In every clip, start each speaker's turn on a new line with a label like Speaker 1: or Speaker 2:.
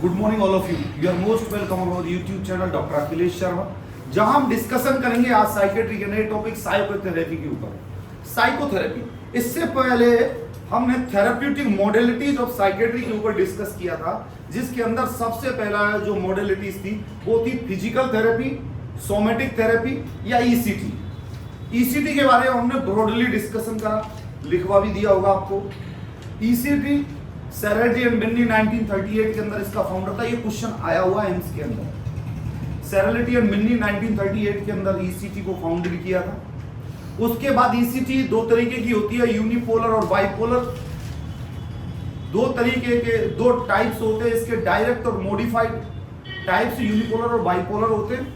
Speaker 1: Good morning all of you. You are most welcome on YouTube channel doctor Akhilesh Sharma, जहां हम discussion करेंगे आज psychiatry के नए टॉपिक साइकोथेरेपी के ऊपर। साइकोथेरेपी, इससे पहले हमने थेरेप्यूटिक मॉडलिटीज ऑफ साइकेट्री के ऊपर डिस्कस किया था, जिसके अंदर सबसे पहला जो मॉडलिटीज थी वो थी फिजिकल थेरेपी, सोमेटिक थेरेपी या ईसीटी। ईसीटी के बारे में हमने ब्रॉडली डिस्कशन करा, लिखवा भी दिया होगा आपको। ईसीटी सेरेटी एंड बिन्नी 1938 के अंदर इसका फाउंडर था। ये क्वेश्चन आया हुआ है एम्स के अंदर। सेरेटी एंड बिन्नी 1938 के अंदर ईसीटी को फाउंडेड किया था। उसके बाद ईसीटी दो तरीके की होती है, यूनिपोलर और बाइपोलर। दो तरीके के दो टाइप्स होते हैं इसके, डायरेक्ट और मॉडिफाइड टाइप्स यूनिपोलर और बाइपोलर होते हैं,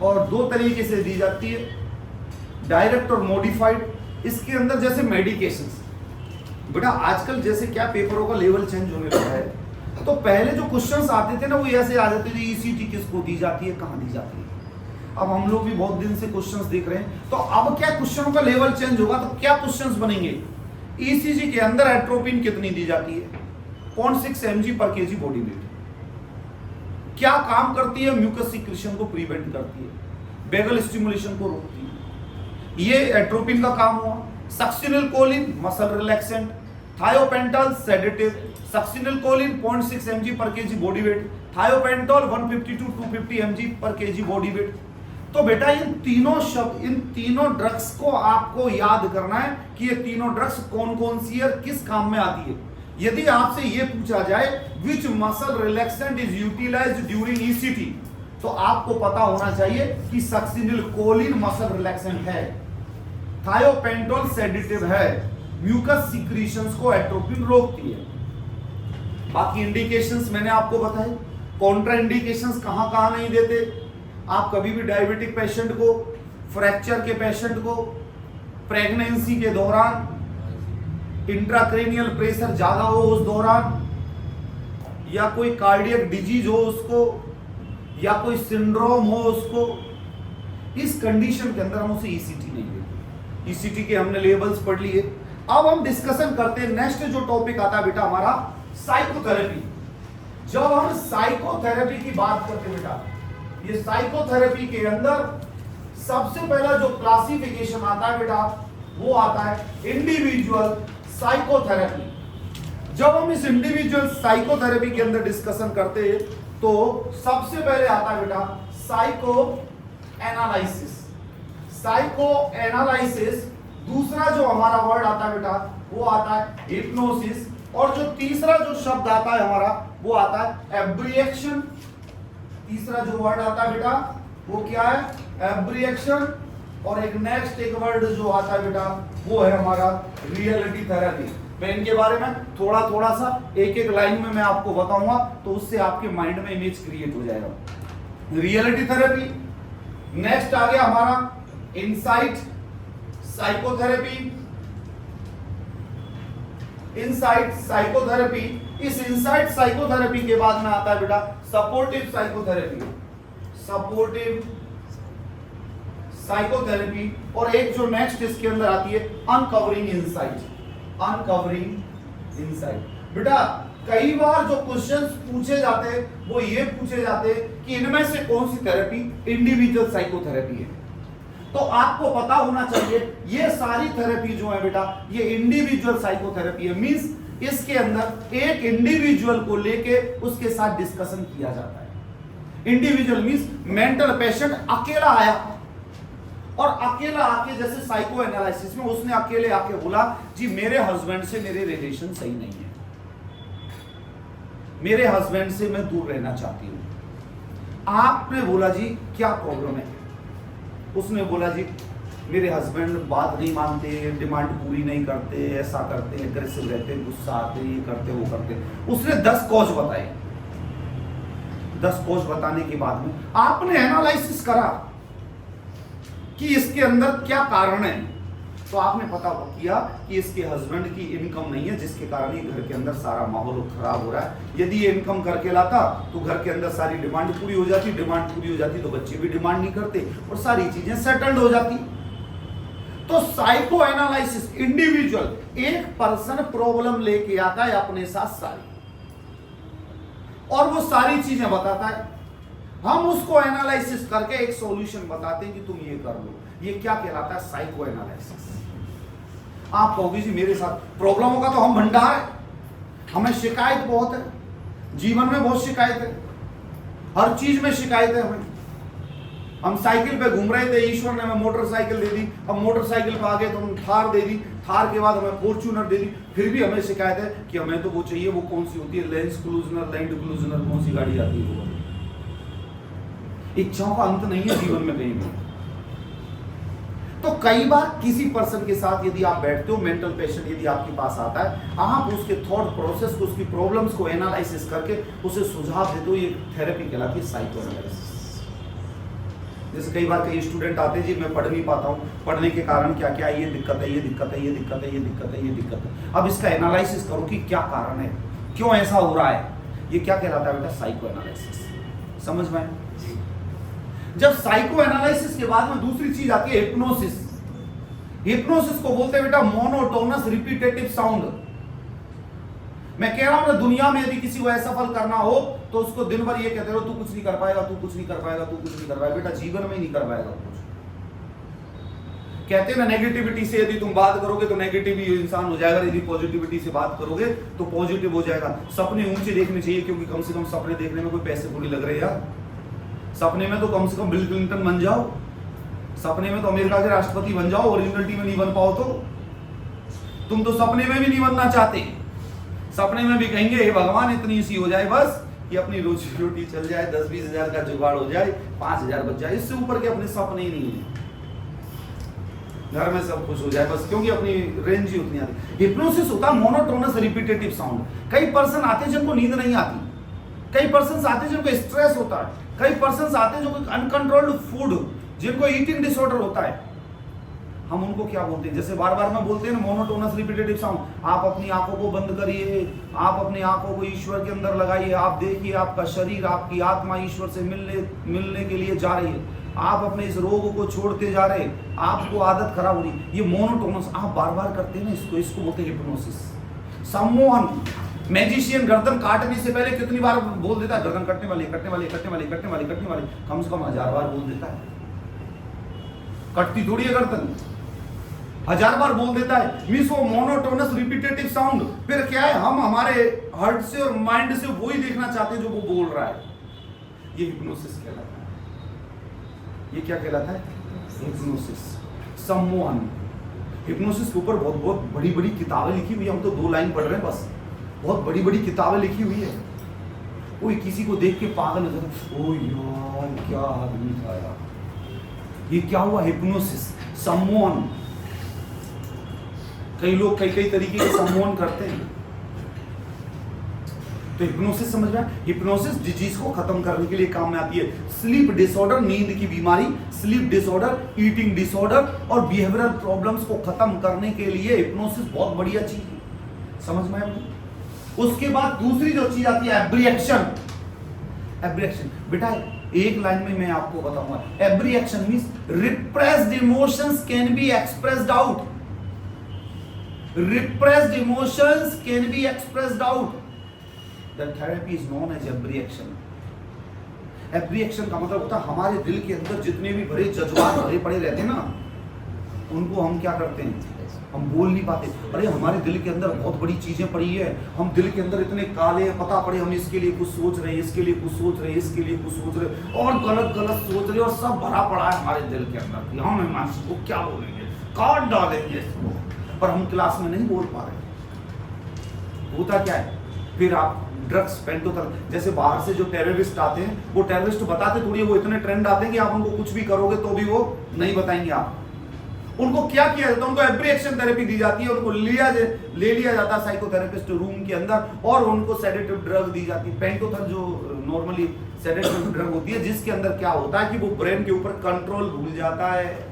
Speaker 1: और दो तरीके से दी जाती है, डायरेक्ट और मॉडिफाइड। इसके अंदर जैसे मेडिकेशंस, बेटा आजकल जैसे क्या पेपरों का लेवल चेंज होने लगा है, तो पहले जो क्वेश्चंस आते थे ना वो ऐसे आ जाते थे, ईसीटी किसको दी जाती है, कहाँ दी जाती है। अब हम लोग भी बहुत दिन से क्वेश्चंस देख रहे हैं, तो अब क्या क्वेश्चनों का लेवल चेंज होगा तो क्या क्वेश्चंस बनेंगे। ईसीजी के अंदर एट्रोपिन कितनी दी जाती है, 0.6 mg per kg body wait, क्या काम करती है, म्यूकस सिक्रेशन को प्रिवेंट करती है, बेगल स्टिमुलेशन को रोकती है, ये एट्रोपिन का काम हुआ। Succinylcholine muscle relaxant, thiopental sedative, succinylcholine 0.6 mg per kg body weight, thiopental 150 to 250 mg per kg body weight. तो बेटा इन तीनों ड्रग्स को आपको याद करना है कि ये तीनों ड्रग्स कौन कौन सी है, किस काम में आती है। यदि आपसे ये पूछा जाए which muscle relaxant is utilized during ECT, तो आपको पता होना चाहिए कि सक्सिनिलकोलिन मसल रिलैक्सेंट है, थायोपेंटोल सेडेटिव है, म्यूकस सिक्रीशंस को एट्रोपिन रोकती है। बाकी इंडिकेशंस मैंने आपको बताए। कॉन्ट्रा इंडिकेशंस कहां कहां नहीं देते। आप कभी भी डायबिटिक पेशेंट को, फ्रैक्चर के पेशेंट को, प्रेगनेंसी के दौरान, इंट्राक्रेनियल प्रेशर ज्यादा हो उस दौरान, या कोई कार्डियक डिजीज हो उसको, या कोई सिंड्रोम हो उसको, इस कंडीशन के अंदर हम उसे ईसीटी नहीं देते। ईसीटी के हमने लेवल्स पढ़ लिए। अब हम डिस्कशन करते हैं, नेक्स्ट जो टॉपिक आता है बेटा हमारा साइकोथेरेपी। जब हम साइकोथेरेपी की बात करते हैं बेटा, ये साइकोथेरेपी के अंदर सबसे पहला जो क्लासिफिकेशन आता है बेटा वो आता है इंडिविजुअल साइकोथेरेपी। जब हम इस इंडिविजुअल साइकोथेरेपी के अंदर डिस्कशन करते हैं तो सबसे पहले आता है बेटा साइको एनालिसिस। साइको एनालिसिस, दूसरा जो हमारा वर्ड आता है बेटा वो आता है हिप्नोसिस, और जो तीसरा जो शब्द आता है हमारा वो आता है एब्रिएक्शन। तीसरा जो वर्ड आता है बेटा वो क्या है, एब्रिएक्शन। और एक नेक्स्ट एक वर्ड जो आता है बेटा वो है हमारा रियलिटी थेरेपी। मैं इनके बारे में थोड़ा थोड़ा सा एक एक लाइन में मैं आपको बताऊंगा, तो उससे आपके माइंड में इमेज क्रिएट हो जाएगा। रियलिटी थेरेपी, नेक्स्ट आ गया हमारा इनसाइट साइकोथेरेपी। इनसाइट साइकोथेरेपी, इस इनसाइट साइकोथेरेपी के बाद में आता है बेटा सपोर्टिव साइकोथेरेपी। सपोर्टिव साइकोथेरेपी, और एक जो नेक्स्ट इसके अंदर आती है अनकवरिंग इनसाइट। Uncovering insight. बेटा कई बार जो क्वेश्चंस पूछे जाते हैं वो ये पूछे जाते हैं कि इनमें से कौन सी थेरेपी इंडिविजुअल साइकोथेरेपी है। तो आपको पता होना चाहिए ये सारी थेरेपी जो है बेटा ये इंडिविजुअल साइकोथेरेपी है। मींस इसके अंदर एक इंडिविजुअल को लेके उसके साथ डिस्कशन किया जाता है। इंडिविजुअल मींस मेंटल पेशेंट अकेला आया और अकेला आके, जैसे साइको एनालिसिस में उसने अकेले आके बोला जी मेरे हस्बैंड से मेरे रिलेशन सही नहीं है, मेरे हस्बैंड से मैं दूर रहना चाहती हूं। आपने बोला जी क्या प्रॉब्लम है, उसने बोला जी मेरे हस्बैंड बात नहीं मानते, डिमांड पूरी नहीं करते, ऐसा करते, एग्रेसिव रहते, गुस्सा आते, ये करते वो करते। उसने 10 कॉज बताए। 10 कॉज बताने के बाद में आपने एनालिसिस करा कि इसके अंदर क्या कारण है, तो आपने पता किया कि इसके हस्बैंड की इनकम नहीं है, जिसके कारण ये घर के अंदर सारा माहौल खराब हो रहा है। यदि ये इनकम करके लाता तो घर के अंदर सारी डिमांड पूरी हो जाती, डिमांड पूरी हो जाती तो बच्चे भी डिमांड नहीं करते और सारी चीजें सेटल्ड हो जाती। तो साइको एनालिसिस, इंडिविजुअल, एक पर्सन प्रॉब्लम लेके आता है अपने साथ सारी, और वो सारी चीजें बताता है। हम उसको एनालिसिस करके एक सॉल्यूशन बताते हैं कि तुम ये कर लो। ये क्या कहलाता है? Psycho analysis. आप कहोगे जी मेरे साथ प्रॉब्लमों का तो हम भंडार है, हमें शिकायत बहुत है, जीवन में बहुत शिकायत है, हर चीज में शिकायत है हमें। हम साइकिल पे घूम रहे थे, ईश्वर ने हमें मोटरसाइकिल दे दी, हम मोटरसाइकिल पे आ गए तो हम थार दे दी, थार के बाद हमें फॉर्च्यूनर दे दी, फिर भी हमें शिकायत है कि हमें तो वो चाहिए, वो कौन सी होती है, लेंस क्लूजनर, लैंड क्लूजनर, कौन सी गाड़ी आती है वो। इच्छाओं का अंत नहीं है जीवन में कहीं भी। तो कई बार किसी पर्सन के साथ यदि आप बैठते हो, मेंटल पेशेंट यदि आपके पास आता है, आप उसके थॉट प्रोसेस को, उसकी प्रॉब्लम्स को एनालिसिस करके उसे सुझाव देते हो, ये थेरेपी कहलाती है, साइको एनालिसिस। जैसे कई बार कई स्टूडेंट आते हैं जी मैं पढ़ नहीं पाता हूँ, पढ़ने के कारण क्या क्या, ये दिक्कत है, ये दिक्कत है, ये दिक्कत है, ये दिक्कत है, ये दिक्कत है। अब इसका एनालिसिस करो कि क्या कारण है, क्यों ऐसा हो रहा है। ये क्या कहलाता है बेटा? Psycho analysis. समझ में? जब साइको एनालिसिस के बाद में दूसरी चीज आती है हिप्नोसिस। हिप्नोसिस को बोलते हैं बेटा मोनोटोनस रिपीटेटिव साउंड। मैं कह रहा हूं ना, दुनिया में यदि किसी को असफल करना हो तो उसको दिन भर ये कहते रहो तू कुछ नहीं कर पाएगा, तू कुछ नहीं कर पाएगा, तू कुछ नहीं कर पाएगा। बेटा जीवन में ही नहीं कर पाएगा कुछ। कहते हैं ना, नेगेटिविटी से यदि तुम बात करोगे तो नेगेटिव ही इंसान हो जाएगा, यदि पॉजिटिविटी से बात करोगे तो पॉजिटिव हो जाएगा। सपने ऊंचे देखने चाहिए, क्योंकि कम से कम सपने देखने में कोई पैसे थोड़ी लग रहे यार। सपने में तो कम से कम बिल क्लिंटन बन जाओ, सपने में तो अमेरिका के राष्ट्रपति बन जाओ, और रियलिटी में नहीं बन पाओ तो तुम तो सपने में भी नहीं बनना चाहते। सपने में भी कहेंगे हे भगवान इतनी सी हो जाए बस कि अपनी रोजी रोटी चल जाए, 10-20 हजार का जुगाड़ हो जाए, 5,000 बच जाए, इससे ऊपर के अपने सपने ही नहीं है। घर में सब खुश हो जाए बस, क्योंकि अपनी रेंज ही उतनी आती। हिप्नोसिस होता है मोनोटोनस रिपीटेटिव साउंड। कई पर्सन आते हैं जिनको नींद नहीं आती, कई पर्सन आते हैं जिनको स्ट्रेस होता है, कई पर्सन आते हैं जो अनकंट्रोल्ड फूड, जिनको ईटिंग डिसऑर्डर होता है। हम उनको क्या बोलते हैं? जैसे बार बार में बोलते हैं ना मोनोटोनस रिपीटेटिव साउंड। आप अपनी आंखों को बंद करिए, आप अपनी आंखों को ईश्वर के अंदर लगाइए, आप देखिए आपका शरीर, आपकी आत्मा ईश्वर से मिलने के लिए जा रही है। आप अपने इस रोग को छोड़ते जा रहे, आपको आदत खराब हो रही। ये मोनोटोनस आप बार बार करते हैं ना, इसको बोलते हैं हिप्नोसिस। सम्मोहन। मैजिशियन गर्दन काटने से पहले कितनी बार बोल देता है? गर्दन कटने वाली, कटने वाली, कटने वाली, कटने वाली, कटने वाली। कम से कम 1000 बार बोल देता है। कटती थोड़ी है गर्दन, 1000 बार बोल देता है। मींस वो मोनोटोनस रिपीटेटिव साउंड। फिर क्या है, हम हमारे हार्ट से और माइंड से वही देखना चाहते हैं जो वो बोल रहा है। ये हिप्नोसिस कहलाता है। ये क्या कहलाता है? हिप्नोसिस, सम्मोहन। हिप्नोसिस के ऊपर बहुत बहुत बड़ी बड़ी किताबें लिखी हुई है। हम तो 2 लाइन पढ़ रहे हैं बस, बहुत बड़ी बड़ी किताबें लिखी हुई है। कोई किसी को देख के पागल हो जाता, ओ यार क्या आदमी था यार, ये क्या हुआ? हिप्नोसिस, सम्मोहन। कई लोग कई कई तरीके के सम्मोहन करते हैं। तो हिप्नोसिस समझ में? हिप्नोसिस डिजीज को खत्म करने के लिए काम में आती है। स्लीप डिसऑर्डर, नींद की बीमारी, स्लीप डिसऑर्डर, ईटिंग डिसऑर्डर और बिहेवियरल प्रॉब्लम्स को खत्म करने के लिए हिप्नोसिस बहुत बढ़िया चीज है। समझ में आया? उसके बाद दूसरी जो चीज आती है एब्रिएक्शन। एब्रिएक्शन बेटा एक लाइन में मैं आपको बताऊंगा। Abreaction means repressed emotions can be expressed out. repressed emotions can be expressed out. The therapy is known as एब्रिएक्शन। एब्रिएक्शन का मतलब होता है हमारे दिल के अंदर जितने भी बड़े जज्बात भरे पड़े रहते हैं ना, उनको हम क्या करते हैं? हम बोल नहीं पाते। अरे हमारे दिल के अंदर बहुत बड़ी चीजें पड़ी है, हम दिल के अंदर इतने काले हैं, पता पड़े हम इसके लिए कुछ सोच रहे हैं, इसके लिए कुछ सोच रहे हैं, इसके लिए कुछ सोच रहे हैं, और गलत गलत सोच रहे हैं, और सब भरा पड़ा है हमारे दिल के अंदर। हम मास्टर को क्या बोलेंगे, काट डालेंगे इसको, पर हम क्लास में नहीं बोल पा रहे। होता क्या है, फिर आप ड्रग्स, पेंटोथल, जैसे बाहर से जो टेररिस्ट आते हैं, वो टेररिस्ट बताते थोड़ी, वो इतने ट्रेंड आते हैं कि आप उनको कुछ भी करोगे तो भी वो नहीं बताएंगे। आप उनको क्या किया जाता है? उनको एब्रिएक्शन थेरेपी दी जाती है, उनको ले लिया जाता है साइकोथेरेपिस्ट रूम के अंदर, और उनको सेडेटिव ड्रग दी जाती है। पेंटोथल जो नॉर्मली सेडेटिव ड्रग होती है, जिसके अंदर क्या होता है कि वो ब्रेन के ऊपर कंट्रोल भूल जाता है।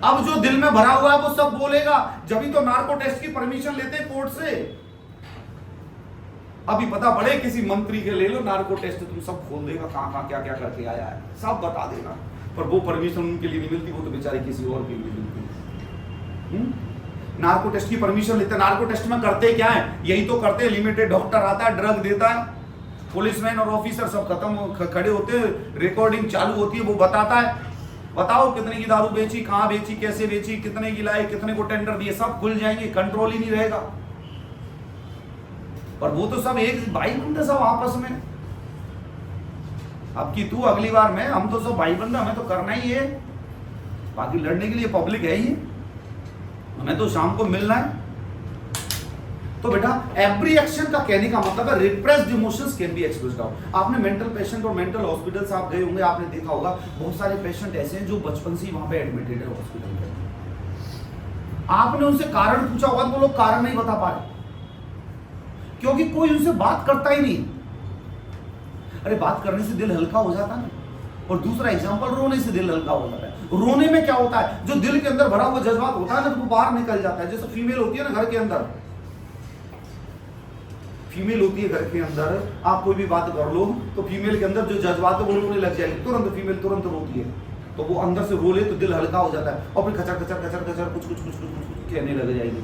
Speaker 1: अब जो दिल में भरा हुआ है वो सब बोलेगा, जब ही तो नार्को टेस्ट की परमिशन लेते हैं कोर्ट से। अभी पता पड़े किसी मंत्री के ले लो नार्को टेस्ट, तुम सब खोल देगा कहां कहां क्या क्या करके आया है, सब बता देगा। पर वो परमिशन उनके लिए नहीं मिलती, वो तो बेचारे किसी और के लिए मिलती। नार्को टेस्ट की परमिशन लेते हैं। नार्को टेस्ट में करते क्या है? यही तो करते हैं, लिमिटेड डॉक्टर आता है, ड्रग देता है, पुलिसमैन और ऑफिसर सब खड़े होते हैं, रिकॉर्डिंग चालू होती है, वो बताता है बताओ कितने की दारू बेची, कहां बेची, कैसे बेची, कितने की लाई, कितने को टेंडर दिए, सब खुल जाएंगे, कंट्रोल ही नहीं रहेगा। पर वो तो सब एक भाई बंदे सब आपस में, अब की तू अगली बार मैं, हम तो सब भाई बंदा, हमें तो करना ही है, बाकी लड़ने के लिए पब्लिक है ही, हमें तो शाम को मिलना है। तो बेटा एवरी एक्शन का कहने का मतलब है repressed emotions can be expressed out. आपने मेंटल पेशेंट और मेंटल हॉस्पिटल्स आप गए होंगे, आपने देखा होगा बहुत सारे पेशेंट ऐसे हैं जो बचपन से ही वहां पे एडमिटेड है हॉस्पिटल में। आपने उनसे कारण पूछा होगा तो वो लोग कारण नहीं बता पा रहे, क्योंकि कोई उनसे बात करता ही नहीं। अरे बात करने से दिल हल्का हो जाता ना। और दूसरा एग्जांपल, रोने से दिल हल्का हो जाता है। रोने में क्या होता है, जो दिल के अंदर भरा हुआ जज्बात होता है ना, तो वो बाहर निकल जाता है। जैसे फीमेल होती है ना घर के अंदर, फीमेल होती है घर के अंदर, आप कोई भी बात कर लो तो फीमेल के अंदर जो जज्बात है वो रोने लग जाएगी, तुरंत फीमेल तुरंत रोती है, तो वो अंदर से रो ले तो दिल हल्का हो जाता है, और फिर खचर खचर खचर खचर कुछ कुछ कुछ कुछ कुछ कहने लग जाएगी।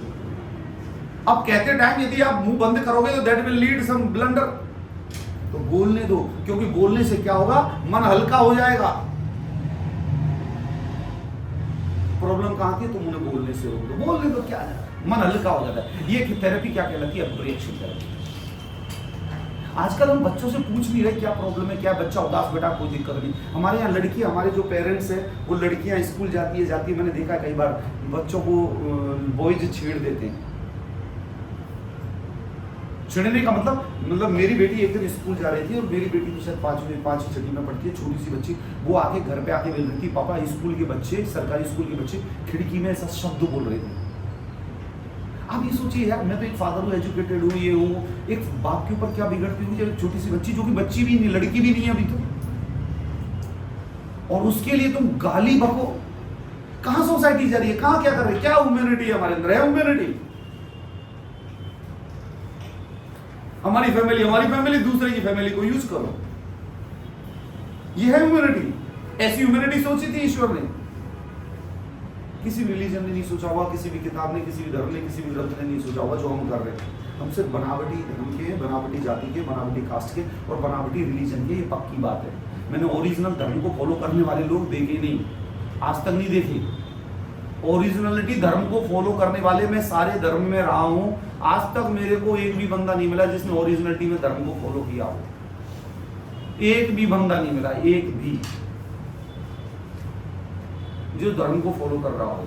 Speaker 1: अब कहते टाइम यदि आप मुंह बंद करोगे तो that will lead some blunder, तो बोलने दो, क्योंकि बोलने से क्या होगा, मन हल्का हो जाएगा। प्रॉब्लम कहां थी, तुम उन्हें बोलने से रोक दो, बोलने दो, क्या मन हल्का हो जाता है। ये थेरेपी क्या कहलाती है, रिएक्शन थेरेपी। आजकल हम बच्चों से पूछ नहीं रहे क्या प्रॉब्लम है, क्या बच्चा उदास, बेटा कोई दिक्कत नहीं। हमारे यहाँ लड़की, हमारे जो पेरेंट्स हैं वो लड़कियां स्कूल जाती है, मैंने देखा कई बार बच्चों को बॉयज छेड़ देते हैं। छेड़ने का मतलब मेरी बेटी एक दिन स्कूल जा रही थी, और मेरी बेटी तो शायद पांचवी छठी में पढ़ती है, छोटी सी बच्ची, वो आके घर पे आके बोल रही थी, पापा स्कूल के बच्चे, सरकारी स्कूल के बच्चे खिड़की में ऐसा शब्द बोल रहे थे। आप ये सोचिए यार, मैं तो एक फादर हूँ, एजुकेटेड हूँ, ये हूँ, एक बाप के ऊपर क्या बिगड़ती हुई एक छोटी सी बच्ची, जो कि बच्ची भी नहीं, लड़की भी नहीं है अभी तो, और उसके लिए तुम गाली बको। कहां सोसाइटी जा रही है, कहां क्या कर रही है, क्या ह्यूमैनिटी है हमारे अंदर, है ह्यूमैनिटी? हमारी फैमिली दूसरे की फैमिली को यूज करो, ये है ह्यूमैनिटी? ऐसी ह्यूमैनिटी सोची थी ईश्वर ने? किसी रिलीजन ने नहीं सोचा होगा, किसी भी किताब ने, किसी भी धर्म ने, किसी भी ग्रंथ ने नहीं सोचा होगा जो हम कर रहे हैं। हम सिर्फ बनावटी धर्म के, बनावटी जाति के, बनावटी कास्ट के और बनावटी रिलीजन के, ये पक्की बात है। मैंने ओरिजिनल धर्म को फॉलो करने वाले लोग देखे नहीं, आज तक नहीं देखे। ओरिजिनलिटी धर्म को फॉलो करने वाले मैं सारे धर्म में रहा हूं, आज तक मेरे को एक भी बंदा नहीं मिला जिसने ओरिजिनलिटी में धर्म को फॉलो किया हो। एक भी बंदा नहीं मिला, एक भी, जो धर्म को फॉलो कर रहा हो।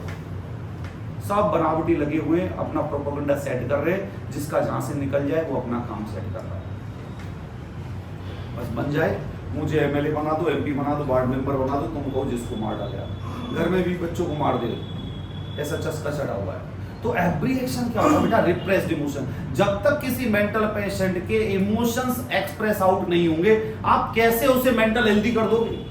Speaker 1: सब बनावटी लगे हुए, अपना प्रोपेगेंडा सेट कर रहे, जिसका जहां से निकल जाए वो अपना काम सेट कर रहा है। बस बन जाए, मुझे एमएलए बना दो, एमपी बना दो, वार्ड मेंबर बना दो, तुम कहो जिसको मार डाले, घर में भी बच्चों को मार दे, ऐसा चस्का चढ़ा हुआ है। तो एवरी एक्शन क्या होगा बेटा, रिप्रेस्ड इमोशन। जब तक किसी मेंटल पेशेंट के इमोशंस एक्सप्रेस आउट नहीं होंगे, आप कैसे उसे मेंटल हेल्दी कर दोगे?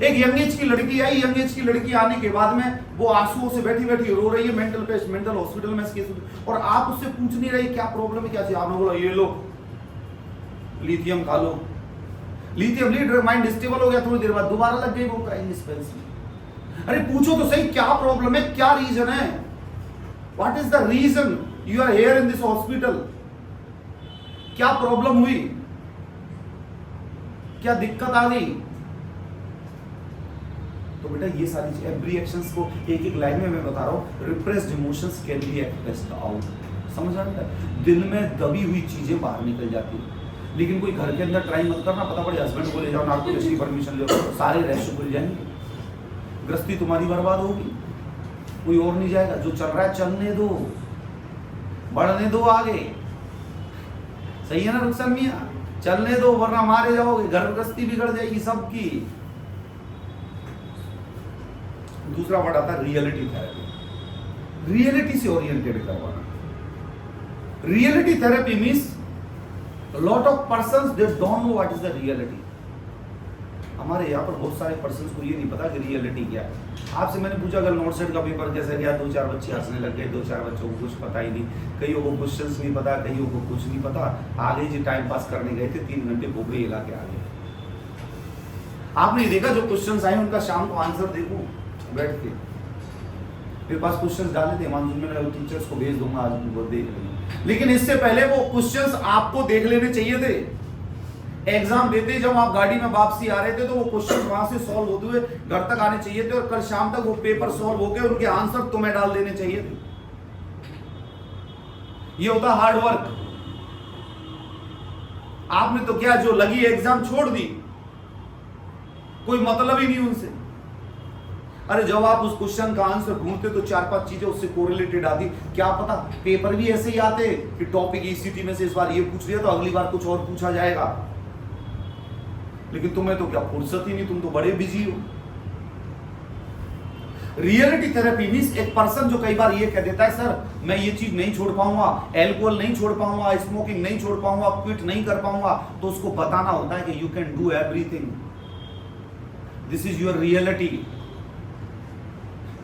Speaker 1: एक यंग एज की लड़की आई, यंग एज की लड़की आने के बाद में वो आंसुओं से बैठी बैठी रो रही है, मेंटल हॉस्पिटल में केस, और आप उससे पूछ नहीं रहे क्या प्रॉब्लम है, क्या चाहिए। आपने बोला ये लो लिथियम खा लो, लिथियम लीड माइंड स्टेबल हो गया, थोड़ी देर बाद दोबारा लग गई वो इंडिस्पेंसिबल। अरे पूछो तो सही क्या प्रॉब्लम है, क्या रीजन है, what is the reason you are here in this hospital, क्या प्रॉब्लम हुई, क्या दिक्कत आ गई? तो बेटा ये सारी एवरी एक्शंस को एक एक लाइन में मैं बता रहा हूं, repressed emotions can be expressed out. समझ आ रहा है? दिल में दबी हुई चीजें बाहर निकल जाती है। लेकिन कोई घर के अंदर ट्राई मत करना, पता पड़े हस्बैंड को ले जाओ, नार्कोटिक्स की परमिशन ले, सारे रेस्ट खुल जाएंगे, गृहस्थी तुम्हारी बर्बाद होगी, कोई और नहीं जाएगा। जो चल रहा है चलने दो, बढ़ने दो आगे, सही है ना रुखसार मियां? चलने दो, वरना मारे जाओगे, घर गृहस्थी बिगड़ जाएगी सबकी। दूसरा वर्ड आता है रियलिटी थेरेपी, रियलिटी से ओरिएंटेड करवाना। Reality therapy means lot of persons they don't know what is the reality. हमारे यहाँ पर बहुत सारे पर्संस को ये नहीं पता कि रियलिटी क्या है। आपसे मैंने पूछा अगर नोट सेट का पेपर कैसे गया, 2-4 बच्चे हंसने लग गए, 2-4 बच्चों को कुछ पता ही नहीं, कईयों को क्वेश्चंस नहीं पता, कईयों को कुछ नहीं पता, आगे जी टाइम पास करने गए थे, 3 घंटे खोपड़ी हिला के आ गए। आपने देखा जो क्वेश्चंस आए उनका शाम को आंसर देखो बैठ के, मेरे पास क्वेश्चंस डाले थे, मानसून में टीचर्स को भेज दूंगा, आज वो देख लेंगे। लेकिन इससे पहले वो क्वेश्चंस आपको देख लेने चाहिए थे। एग्जाम देते जब आप गाड़ी में वापसी आ रहे थे तो वो क्वेश्चन वहां से सॉल्व होते हुए घर तक आने चाहिए थे, और कल शाम तक वो पेपर सॉल्व होकर उनके आंसर तुम्हें डाल देने चाहिए थे। ये होता हार्ड वर्क। आपने तो क्या, जो लगी एग्जाम छोड़ दी, कोई मतलब ही नहीं उनसे। अरे जब आप उस क्वेश्चन का आंसर ढूंढते तो 4-5 चीजें उससे कोरिलेटेड आती। क्या पता पेपर भी ऐसे ही आते कि टॉपिक ईसीटी में से इस बार ये पूछ लिया तो अगली बार कुछ और पूछा जाएगा। लेकिन तुम्हें तो क्या फुर्सत ही नहीं, तुम तो बड़े बिजी हो। रियलिटी थेरेपी मींस एक पर्सन जो कई बार ये कह देता है, सर मैं ये चीज नहीं छोड़ पाऊंगा, एल्कोहल नहीं छोड़ पाऊंगा, स्मोकिंग नहीं छोड़ पाऊंगा, क्विट नहीं कर पाऊंगा, तो उसको बताना होता है कि you can do everything, this is your reality.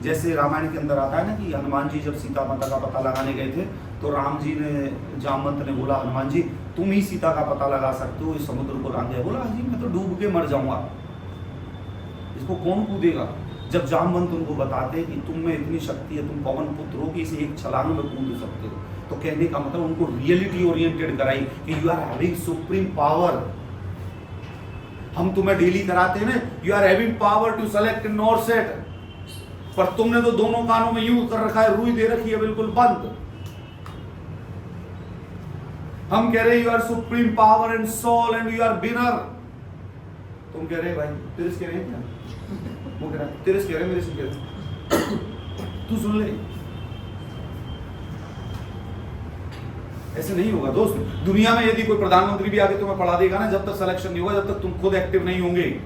Speaker 1: जैसे रामायण के अंदर आता है ना कि हनुमान जी जब सीता माता का पता लगाने गए थे तो राम जी ने, जामवंत ने बोला, हनुमान जी तुम ही सीता का पता लगा सकते हो, इस समुद्र को लांघे। बोला जी मैं तो डूब के मर जाऊंगा, इसको कौन कूदेगा। जब जामवंत उनको बताते कि तुम में इतनी शक्ति है, तुम पवन पुत्र हो कि इसे एक छलांग में कूद सकते हो, तो कहने का मतलब उनको रियलिटी ओरिएंटेड कराई कि you are having supreme power. हम तुम्हें डेली कराते हैं ना, you are having power to select nor set, पर तुमने तो दोनों कानों में यूं कर रखा है, रुई दे रखी है बिल्कुल बंद। हम कह रहे you are supreme power and soul and you are winner, तुम कह रहे भाई तेरे से कह रहे क्या, वो कह रहा तेरे से कह रहे मेरे से कह रहे, तू सुन ले। ऐसे नहीं होगा दोस्त। दुनिया में यदि कोई प्रधानमंत्री भी आके तुम्हें पढ़ा देगा ना, जब तक सिलेक्शन नहीं होगा, जब तक तुम खुद एक्टिव नहीं होंगे।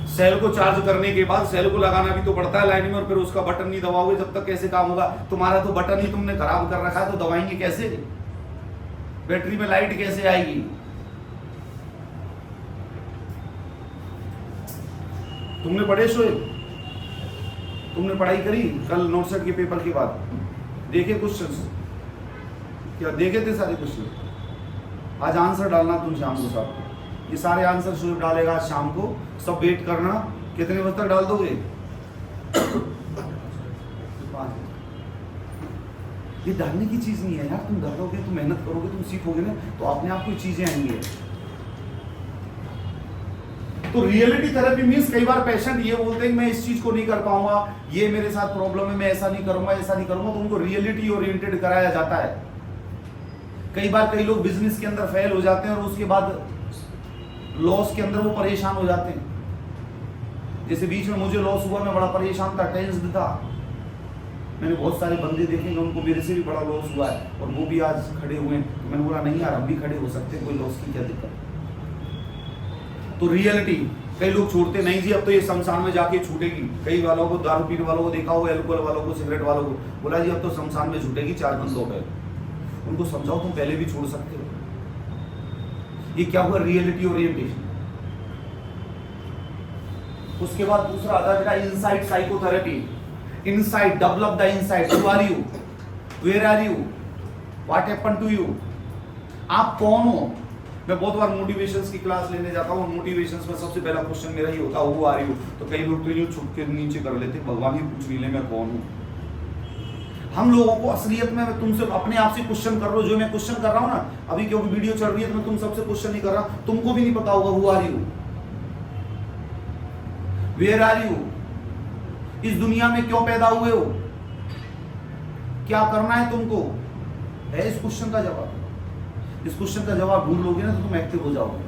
Speaker 1: सेल को चार्ज करने के बाद सेल को लगाना भी तो पड़ता है लाइन में, और फिर उसका बटन नहीं दबाओगे जब तक कैसे काम होगा। तुम्हारा तो बटन ही तुमने खराब कर रखा है, तो दबाएंगे कैसे, बैटरी में लाइट कैसे आएगी। तुमने पढ़े शोएब, तुमने पढ़ाई करी कल नोट सेट के पेपर के बाद, देखे क्वेश्चंस, क्या देखे थे सारे क्वेश्चन। आज आंसर डालना तुम शाम को, साहब ये सारे आंसर शोएब डालेगा आज शाम को, सब वेट करना। कितने बजे तक डाल दोगे? 5। ये डालने की चीज नहीं है यार, तुम डालोगे, तुम मेहनत करोगे, तुम सीखोगे ना, तो अपने आप कोई चीजें आएंगी। तो रियलिटी थेरेपी मींस कई बार पेशेंट ये बोलते हैं कि मैं इस चीज को नहीं कर पाऊंगा, ये मेरे साथ प्रॉब्लम है, मैं ऐसा नहीं करूंगा, ऐसा नहीं करूंगा, तो उनको रियलिटी ओरिएंटेड कराया जाता है। कई बार कई लोग बिजनेस के अंदर फेल हो जाते हैं और उसके बाद लॉस के अंदर वो परेशान हो जाते हैं। जैसे बीच में मुझे लॉस हुआ, मैं बड़ा परेशान था, टेंस्ड था। मैंने बहुत सारे बंदे देखे हैं उनको मेरे से भी बड़ा लॉस हुआ है और वो भी आज खड़े हुए हैं। तो मैंने बोला नहीं यार, हम भी खड़े हो सकते हैं, कोई लॉस की क्या दिक्कत। तो रियलिटी कई लोग छोड़ते नहीं जी, अब तो ये शमशान में जाके छूटेगी। कई वालों को, दारू पीने वालों को देखा हो, एल्कोहल वालों को, सिगरेट वालों को, बोला जी अब तो शमशान में छूटेगी, 4 बंद हो गए। उनको समझाओ तुम पहले भी छोड़ सकते हो। ये क्या हुआ? Reality orientation. उसके बाद दूसरा आता है बेटा insight psychotherapy. Insight, develop the insight. Who are you, where are you, what happened to you, आप कौन हो। मैं बहुत बार मोटिवेशंस की क्लास लेने जाता हूँ, मोटिवेशंस में सबसे पहला क्वेश्चन मेरा ही होता है हु आर यू। तो कई लोग तो यूं छुप के नीचे कर लेते, भगवान ही पूछ नहीं ले मैं कौन हूँ। हम लोगों को असलियत में, मैं तुमसे अपने आप से क्वेश्चन कर रहा हूँ, जो मैं क्वेश्चन कर रहा हूँ ना अभी, क्योंकि वीडियो चल रही है तो मैं तुम सबसे क्वेश्चन नहीं कर रहा, तुमको भी नहीं पता होगा who are you, where are you, इस दुनिया में क्यों पैदा हुए हो, क्या करना है तुमको, है इस क्वेश्चन का जवाब। इस क्वेश्चन का जवाब ढूंढ लोगे ना तो तुम एक्टिव हो जाओगे।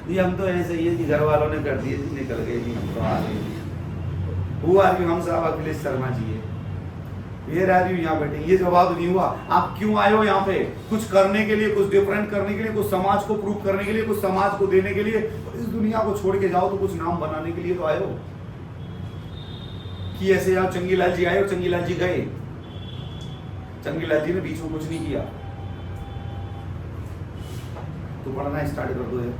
Speaker 1: जी हम तो ऐसे ही है कि घर वालों ने कर दिए, निकल गए जी, हम तो आ गए। हु आर यू, हम साहब अखिलेश शर्मा जी है। वेयर आर यू, यहाँ बैठे, ये जवाब नहीं हुआ। आप क्यों आए हो यहाँ पे? कुछ करने के लिए, कुछ डिफरेंट करने के लिए, कुछ समाज को प्रूव करने के लिए, कुछ समाज को देने के लिए। इस दुनिया को छोड़ के जाओ तो कुछ नाम बनाने के लिए तो आए हो कि ऐसे यहाँ चंगीलाल जी आए और चंगीलाल जी गए। चंगीलाल जी ने बीच में कुछ नहीं किया। तो पढ़ना स्टार्ट कर दो यार,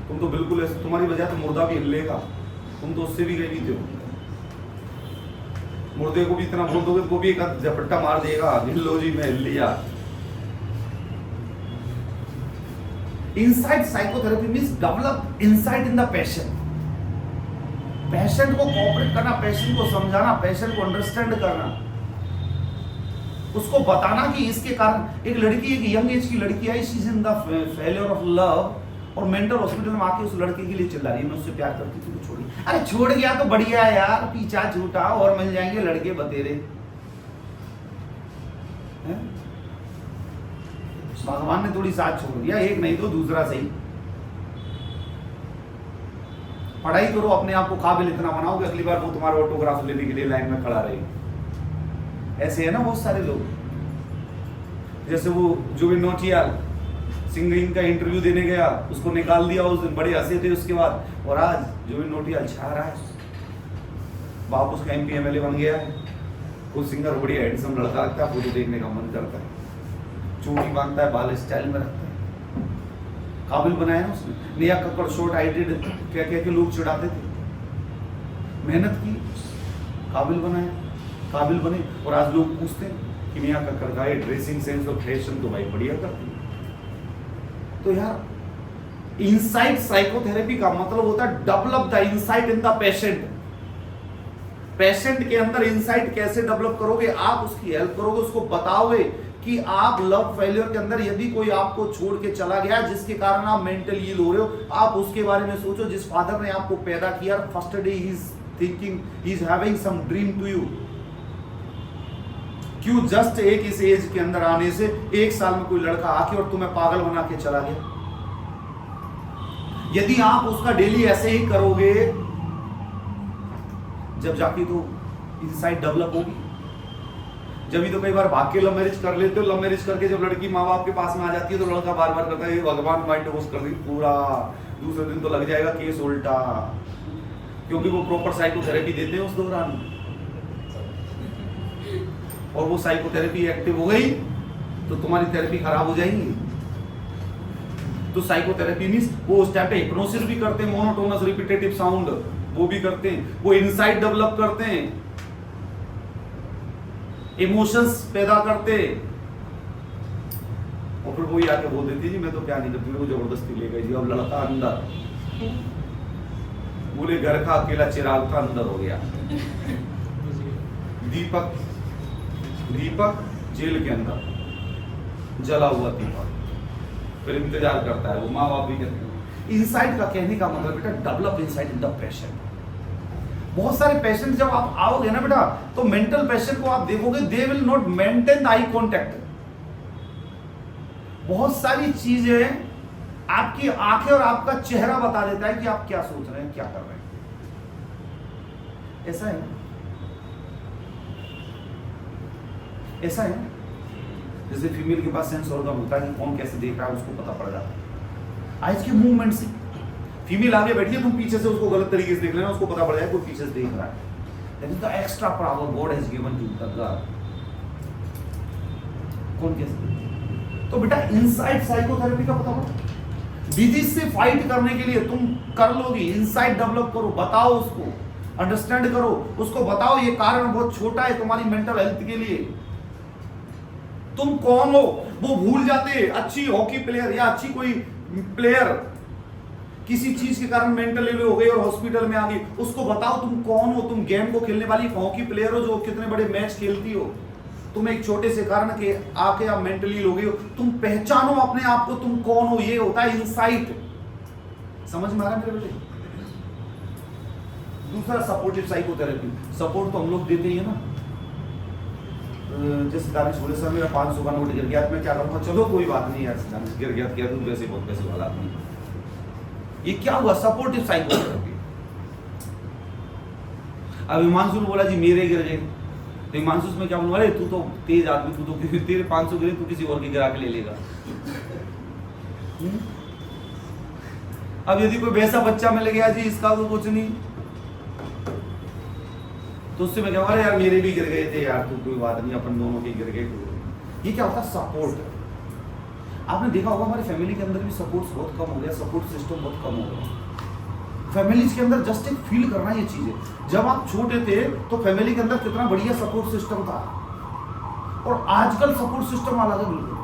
Speaker 1: तुम तो बिल्कुल ऐसे, तुम्हारी वजह तो मुर्दा भी हिलेगा, तुम तो उससे भी गए भी थे। मुर्दे को भी इतना बोल दोगे तो वो भी एक झपट्टा मार देगा, हिलो जी मैं हिल लिया। Insight psychotherapy means develop insight in the patient. Patient को कोऑपरेट करना, पेशेंट को समझाना, पेशेंट को अंडरस्टैंड करना। उसको बताना कि इसके कारण एक लड़की, एक यंग एज की लड़की आई, she is in the failure of love, और मेंटल हॉस्पिटल में आके उस लड़के के लिए चिल्ला रही है, मैं उससे प्यार करती थी, तो छोड़ी। अरे छोड़ गया तो बढ़िया है यार, पीछा छूटा और मिल जाएंगे लड़के बतेरे। भगवान ने थोड़ी साथ छोड़ दिया, एक नहीं तो दूसरा सही। पढ़ाई करो, अपने आप को काबिल इतना बनाओ कि अगली बार वो तुम्हारा ऑटोग्राफ लेने के लिए लाइन में खड़ा रहे। ऐसे है ना बहुत सारे लोग, जैसे वो जुबिन नौटियाल सिंगिंग का इंटरव्यू देने गया, उसको निकाल दिया उस दिन, बड़े हंसे थे उसके बाद, और आज जुबिन नौटियाल छा रहा है, बाप उसका MP MLA बन गया है, वो सिंगर बढ़िया हैंडसम लड़का लगता है, फोटो देखने का मन करता है, चोटी बांधता है, बाल स्टाइल में रखता है, काबिल बनाया ना उसने। नेहा कक्कड़ शॉर्ट हाइटेड कह कह के लोग चिढ़ाते थे, मेहनत की, काबिल बनाया, काबिल बने, और आज लोग पूछते हैं कि नेहा कक्कड़ का ये ड्रेसिंग सेंस और फैशन तो भाई बढ़िया करती है। तो यार इनसाइट साइकोथेरेपी का मतलब होता है develop the insight in the patient. Patient के अंदर इनसाइट कैसे डेवलप करोगे, आप उसकी हेल्प करोगे, उसको बताओगे कि आप लव फेलियर के अंदर यदि कोई आपको छोड़ के चला गया जिसके कारण आप मेंटल इल हो रहे हो, आप उसके बारे में सोचो। जिस फादर ने आपको पैदा किया, first day he is thinking, he is having some dream to you. क्यों जस्ट एक इस एज के अंदर आने से 1 साल में कोई लड़का आके और तुम्हें पागल बना के चला गया। यदि आप उसका डेली ऐसे ही करोगे, जब जाके तो इनसाइट डेवलप होगी। जब ही तो कई बार भाग के लव मैरिज कर लेते हो, लव मैरिज करके जब लड़की माँ बाप के पास में आ जाती है तो लड़का बार बार करता है भगवान माइंड डिवोर्स कर दी, पूरा दूसरे दिन तो लग जाएगा केस उल्टा, क्योंकि वो प्रॉपर साइकोथेरेपी देते हैं उस दौरान, और वो साइकोथेरेपी एक्टिव हो गई तो तुम्हारी थेरेपी खराब हो जाएगी। तो साइकोथेरेपी मींस वो उस टाइप पे हिप्नोसिस भी करते हैं, मोनोटोनस रिपीटेटिव साउंड वो भी करते हैं, वो इनसाइट डेवलप करते हैं, इमोशंस पैदा करते, और फिर वही आके बोल देती जी मैं तो क्या नहीं करती, मेरे को जबरदस्ती ले गई जी। अब लड़का अंदर, बोले घर का अकेला चिराग था अंदर हो गया। दीपक जेल के अंदर जला हुआ दीपक, फिर इंतजार करता है, वो माँ बाप भी कहते हैं। इनसाइट का कहने का मतलब बेटा develop insight in the patient. बहुत सारे पेशेंट जब आप आओगे ना बेटा, तो मेंटल पेशेंट को आप देखोगे, they will not maintain eye contact. बहुत सारी चीजें आपकी आंखें और आपका चेहरा बता देता है कि आप क्या सोच रहे हैं, क्या कर रहे हैं। ऐसा है, ऐसा है। जैसे फीमेल के पास सेंस ऑर्गन होता है कि कौन कैसे देख रहा है, उसको पता पड़ जाता है आइज के मूवमेंट से। फीमेल आगे बैठी है, तुम पीछे से उसको गलत तरीके से देख लेना, उसको पता पड़ जाए कोई पीछे से देख रहा है। That is the extra power God has given to the girl. कौन कैसे? तो बेटा इनसाइड साइकोथेरेपी का पता पड़ा। डिजीज से फाइट करने के लिए तुम कर लोगी, इनसाइट डेवलप करो, बताओ उसको, अंडरस्टैंड करो, उसको बताओ ये कारण बहुत छोटा है तुम्हारी मेंटल हेल्थ के लिए। तुम कौन हो वो भूल जाते। अच्छी हॉकी प्लेयर या अच्छी कोई प्लेयर किसी चीज के कारण मेंटल इल हो गई और हॉस्पिटल में आ गई, उसको बताओ तुम कौन हो। तुम गेम को खेलने वाली हॉकी प्लेयर हो जो कितने बड़े मैच खेलती हो, तुम एक छोटे से कारण के आके आप मेंटली इल हो गई हो, तुम पहचानो अपने आप को, तुम कौन हो। ये होता है इनसाइट। समझ में आ रहा है मेरे बेटे? दूसरा सपोर्टिव साइकोथेरेपी। सपोर्ट तो हम लोग देते ही है ना। जैसे दानिश बोले सर मेरा 500 का नोट गिर गया, मैं क्या करूँगा? चलो कोई बात नहीं यार, दानिश गिर गया क्या, तुम वैसे बहुत पैसे वाला आदमी। ये क्या हुआ? Supportive psychotherapy. अब हिमांशु ने बोला जी मेरे गिर गए, तो हिमांशु में क्या बोलूँ, अरे तू तो तेज आदमी, तू तो तेरे 500 गिरे, तू किसी और के गिरा के ले लेगा। अब यदि कोई वैसा बच्चा मिल गया जी इसका तो कुछ नहीं, तो उससे मैं कहूँगा अरे यार मेरे भी गिर गए थे यार, तू कोई बात नहीं, अपन दोनों के गिर गए। ये क्या होता है? सपोर्ट। आपने देखा होगा हमारे फैमिली के अंदर भी सपोर्ट बहुत कम हो गया, सपोर्ट सिस्टम बहुत कम हो गया। फैमिलीज के अंदर जस्ट एक फील करना ये चीज है। जब आप छोटे थे तो फैमिली के अंदर कितना बढ़िया सपोर्ट सिस्टम था, और आजकल सपोर्ट सिस्टम अलग है बिल्कुल।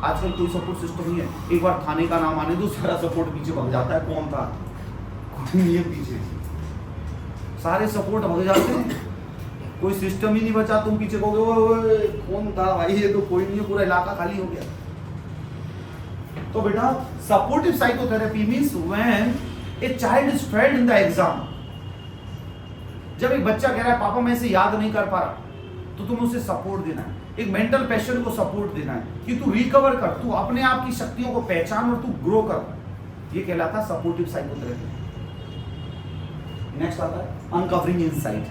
Speaker 1: आजकल कोई सपोर्ट सिस्टम नहीं है। एक बार थाने का नाम आने दो, सारा सपोर्ट पीछे भाग जाता है। कौन था? कोई नहीं है पीछे, सारे सपोर्ट भाग जाते हैं। कोई सिस्टम ही नहीं बचा, तुम पीछे कहोगे ओए कौन था भाई, ये तो कोई नहीं है, पूरा इलाका खाली हो गया। तो बेटा supportive psychotherapy means when a child is failed in the exam. जब एक बच्चा कह रहा है पापा मैं इसे याद नहीं कर पा रहा, तो तुम उसे सपोर्ट देना है। एक मेंटल पेशेंट को सपोर्ट देना है कि तू रिकवर कर, तू अपने आप की शक्तियों को पहचान और तू ग्रो कर। ये कहलाता है सपोर्टिव साइकोथेरेपी। नेक्स्ट आता है अनकवरिंग इनसाइट।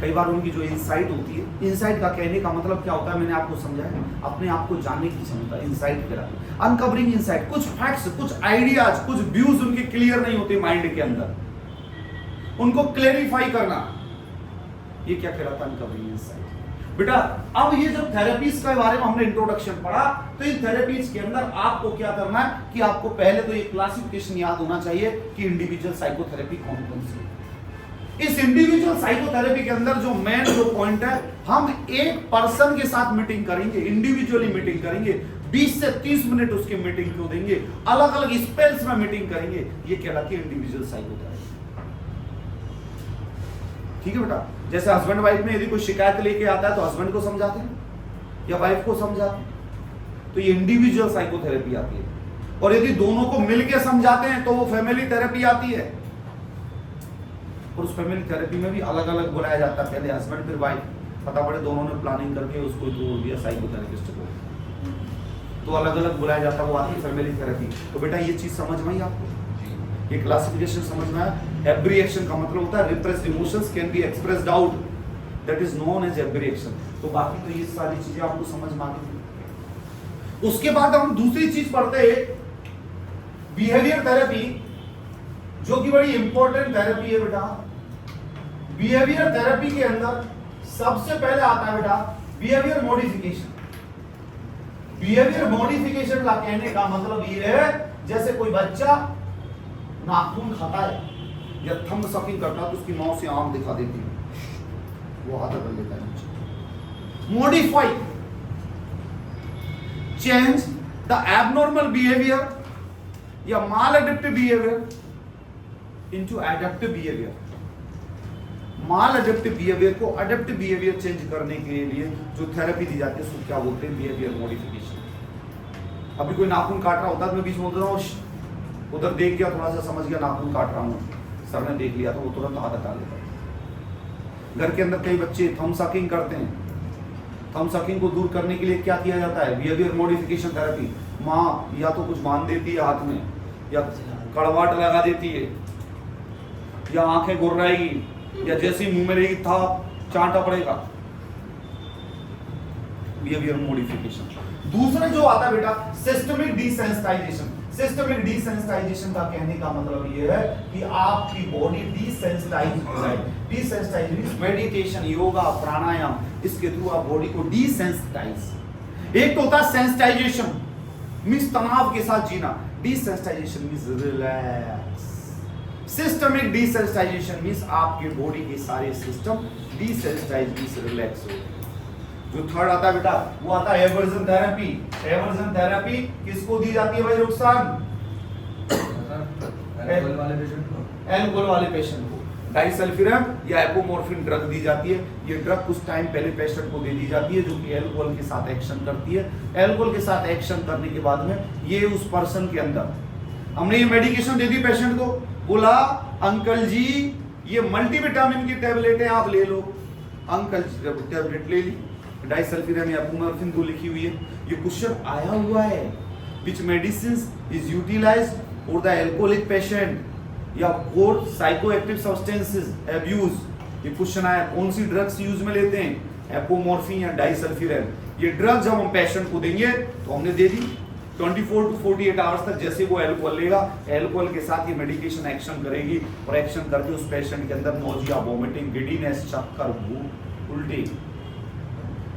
Speaker 1: कई बार उनकी जो इनसाइट होती है, इनसाइट का कहने का मतलब क्या होता है मैंने आपको समझाया, अपने आप को जानने की क्षमता, इनसाइट कहलाता है। अनकवरिंग इनसाइट, कुछ फैक्ट्स, कुछ आइडियाज, कुछ व्यूज उनके क्लियर नहीं होते माइंड के अंदर, उनको क्लेरिफाई करना, ये क्या कहलाता है अनकवरिंग इनसाइट। बेटा अब ये जब थेरेपीज के बारे में हमने इंट्रोडक्शन पढ़ा, तो इन थेरेपीज के अंदर आपको क्या करना है कि आपको पहले तो ये क्लासिफिकेशन याद होना चाहिए कि इंडिविजुअल साइकोथेरेपी कौन कौन सी है। इस इंडिविजुअल साइकोथेरेपी के अंदर जो मेन जो पॉइंट है, हम एक पर्सन के साथ मीटिंग करेंगे, इंडिविजुअली मीटिंग करेंगे, 20 से 30 मिनट उसकी मीटिंग को देंगे, अलग अलग स्पेल्स में मीटिंग करेंगे, ये कहलाती है इंडिविजुअल साइकोथेरेपी। ठीक है बेटा, जैसे हस्बैंड वाइफ में यदि कोई शिकायत लेके आता है तो हस्बैंड को समझाते हैं या वाइफ को समझाते हैं, तो ये इंडिविजुअल साइकोथेरेपी आती है। और यदि दोनों को मिलके समझाते हैं तो वो फैमिली थेरेपी आती है। और उस फैमिली थेरेपी में भी अलग अलग बुलाया जाता है, पहले हस्बैंड फिर वाइफ, पता पड़े दोनों ने प्लानिंग करके उसको जोड़ दिया साइकोथेरेपिस्ट को, तो अलग अलग बुलाया जाता है, वो आती है फैमिली थेरेपी। तो बेटा ये चीज समझ में आई आपको, ये क्लासिफिकेशन समझ में आया। एब्रिएक्शन का मतलब होता है repressed emotions can be expressed out, that is known as abreaction. तो बाकी तो ये सारी चीजें आपको समझ में आ गई। उसके बाद हम दूसरी चीज पढ़ते हैं बिहेवियर थेरेपी, जो कि बड़ी इंपॉर्टेंट थेरेपी है बेटा। बिहेवियर थेरेपी के अंदर सबसे पहले आता है बेटा बिहेवियर मॉडिफिकेशन। बिहेवियर मॉडिफिकेशन का कहने का मतलब ये है, जैसे कोई बच्चा नाखून खाता है या थंब सकिंग करता है तो उसकी मां से आंख दिखा देती है, वो हाथ कर लेता है। Modify, change the abnormal behaviour या maladaptive behaviour into adaptive behaviour. Maladaptive behaviour को एडेप्टिव बिहेवियर चेंज करने के लिए जो थेरेपी दी जाती है उसको क्या बोलते हैं, बिहेवियर मॉडिफिकेशन। अभी कोई नाखून काट रहा होता है तो मैं बीच में बोल रहा हूँ, उधर देख गया, थोड़ा सा समझ गया नाखून काट रहा हूँ, सर ने देख लिया तो वो तुरंत हाथ हटा लेता है। घर के अंदर कई बच्चे थंब सकिंग करते हैं, थंब सकिंग को दूर करने के लिए क्या किया जाता है, बिहेवियर मॉडिफिकेशन थेरेपी। माँ या तो कुछ बांध देती है हाथ में, या कड़वाट लगा देती है, या आंखें गुर्राएगी, या जैसे मुंह में रहेगी था चांटा पड़ेगा। Behaviour modification. दूसरा जो आता है बेटा सिस्टमिक डिसेंसिटाइजेशन। सिस्टमिक डिसेंसिटाइजेशन का कहने का मतलब ये है कि आपकी बॉडी डिसेंसिटाइज हो जाए। डिसेंसिटाइज मींस मेडिटेशन, योगा, प्राणायाम, इसके थ्रू आप बॉडी को डिसेंसिटाइज। एक तो होता है सेंसिटाइजेशन मींस तनाव के साथ जीना, desensitization means relax. Systemic desensitization means आपके बॉडी के सारे सिस्टम डिसेंसिटाइज मींस रिलैक्स हो। जो थर्ड आता है बेटा वो आता है एवर्जन थेरेपी। एवर्जन थेरेपी किसको दी जाती है भाई रुखसान? एल्कोहल वाले पेशेंट को डाइसल्फिरम या एपोमोर्फिन ड्रग दी जाती है। ये ड्रग कुछ टाइम पहले पेशेंट को दे दी जाती है जो कि एल्कोहल के साथ एक्शन करती है। एल्कोहल के साथ एक्शन करने के बाद में ये उस पर्सन के अंदर, हमने ये मेडिकेशन दे दी पेशेंट को, बोला अंकल जी ये मल्टीविटामिन की टेबलेट है आप ले लो। अंकल जी टेबलेट ले ली, डाइसल्फिरम या एपोमोर्फिन 2 लिखी हुई है। ये क्वेश्चन आया हुआ है, which medicines is utilized for the alcoholic patient या for psychoactive substances abuse। ये क्वेश्चन आया, कौन सी ड्रग्स यूज में लेते हैं, एपोमोर्फिन या डाइसल्फिरम। ये ड्रग जब हम पेशेंट को देंगे तो हमने दे दी 24 to 48 आवर्स तक, जैसे वो एल्कोहल लेगा एल्कोहल के साथ ये मेडिकेशन एक्शन करेगी और एक्शन करके उस पेशेंट के अंदर नोजिया, वोमिटिंग, गिडीनेस, चक्कर, भूख, उल्टी,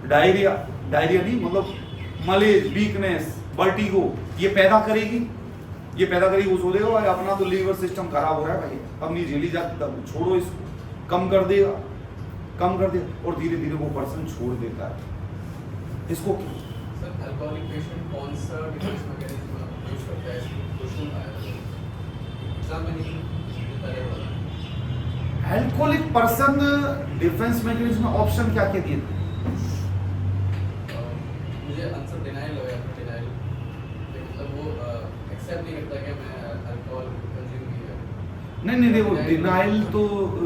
Speaker 1: डायरिया, डायरिया नहीं मतलब मलेज, वीकनेस, वर्टिगो ये पैदा करेगी। ये पैदा करेगी, वो सोचेगा भाई अपना तो लीवर सिस्टम खराब हो रहा है भाई, अब नहीं झेली जाती, तब छोड़ो इसको, कम कर देगा, कम कर देगा और धीरे धीरे वो पर्सन छोड़ देता है इसको।
Speaker 2: सर अल्कोहलिक पेशेंट कौन सा डिफेंस मैकेनिज्म यूज करता है? क्वेश्चन आया एग्जाम में नहीं, पहले वाला
Speaker 1: अल्कोहलिक पर्सन डिफेंस मैकेनिज्म में ऑप्शन क्या क्या दिए थे?
Speaker 2: मुझे आंसर डिनाइल हो गया, डिनाइल मतलब वो एक्सेप्ट नहीं करता कि मैं अल्कोहल कंज्यूम किया।
Speaker 1: नहीं वो डिनाइल तो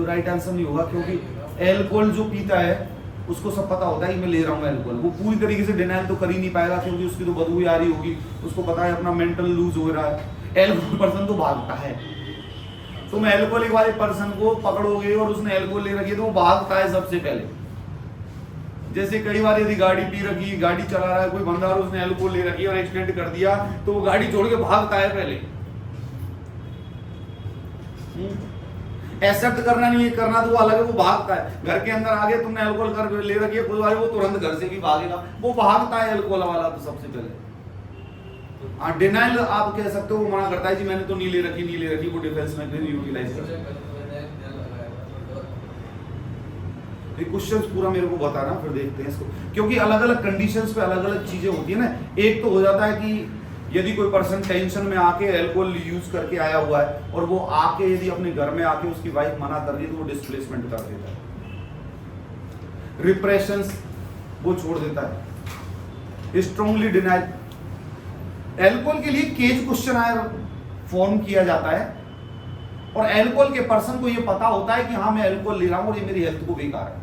Speaker 1: राइट आंसर नहीं होगा, क्योंकि अल्कोहल जो पीता है उसको सब पता होता है कि मैं ले रहा हूँ अल्कोहल। वो पूरी तरीके से डिनाइल तो कर ही नहीं पाएगा, क्योंकि उसकी तो बदबू आ रही होगी, उसको पता है अपना मेंटल लूज हो रहा है। अल्कोहल पर्सन तो भागता है। तुम अल्कोहलिक वाले पर्सन को पकड़ोगे और उसने अल्कोहल ले रखी है तो वो भागता है सबसे पहले। जैसे कई बार यदि गाड़ी पी रखी, गाड़ी चला रहा है कोई बंदा और उसने अल्कोहल ले रखी है और एक्सीडेंट कर दिया तो वो गाड़ी छोड़ के भागता है पहले। एक्सेप्ट करना नहीं करना तो वो अलग है, वो भागता है। घर के अंदर आगे तुमने अल्कोहल कर ले रखी है कोई बार, वो तुरंत घर से भी भागेगा, वो भागता है अल्कोहल वाला तो सबसे पहले। हाँ, डिनाइल आप कह सकते हो, वो मना करता है जी मैंने तो नहीं ले रखी, वो डिफेंस मैकेनिज्म यूटिलाइज करता है। ये क्वेश्चंस पूरा मेरे को बताना, फिर देखते हैं इसको, क्योंकि अलग अलग कंडीशंस पे अलग अलग चीजें होती है ना। एक तो हो जाता है कि यदि कोई पर्सन टेंशन में आके अल्कोहल यूज करके आया हुआ है और वो आके यदि अपने घर में आके उसकी वाइफ मना कर रही है तो वो डिस्प्लेसमेंट कर देता है, रिप्रेशंस वो छोड़ देता है, स्ट्रांगली डिनाइल। अल्कोहल के लिए केज क्वेश्चन फॉर्म किया जाता है और अल्कोहल के पर्सन को ये पता होता है कि हाँ मैं अल्कोहल ले रहा हूं और ये मेरी हेल्थ को बेकार है,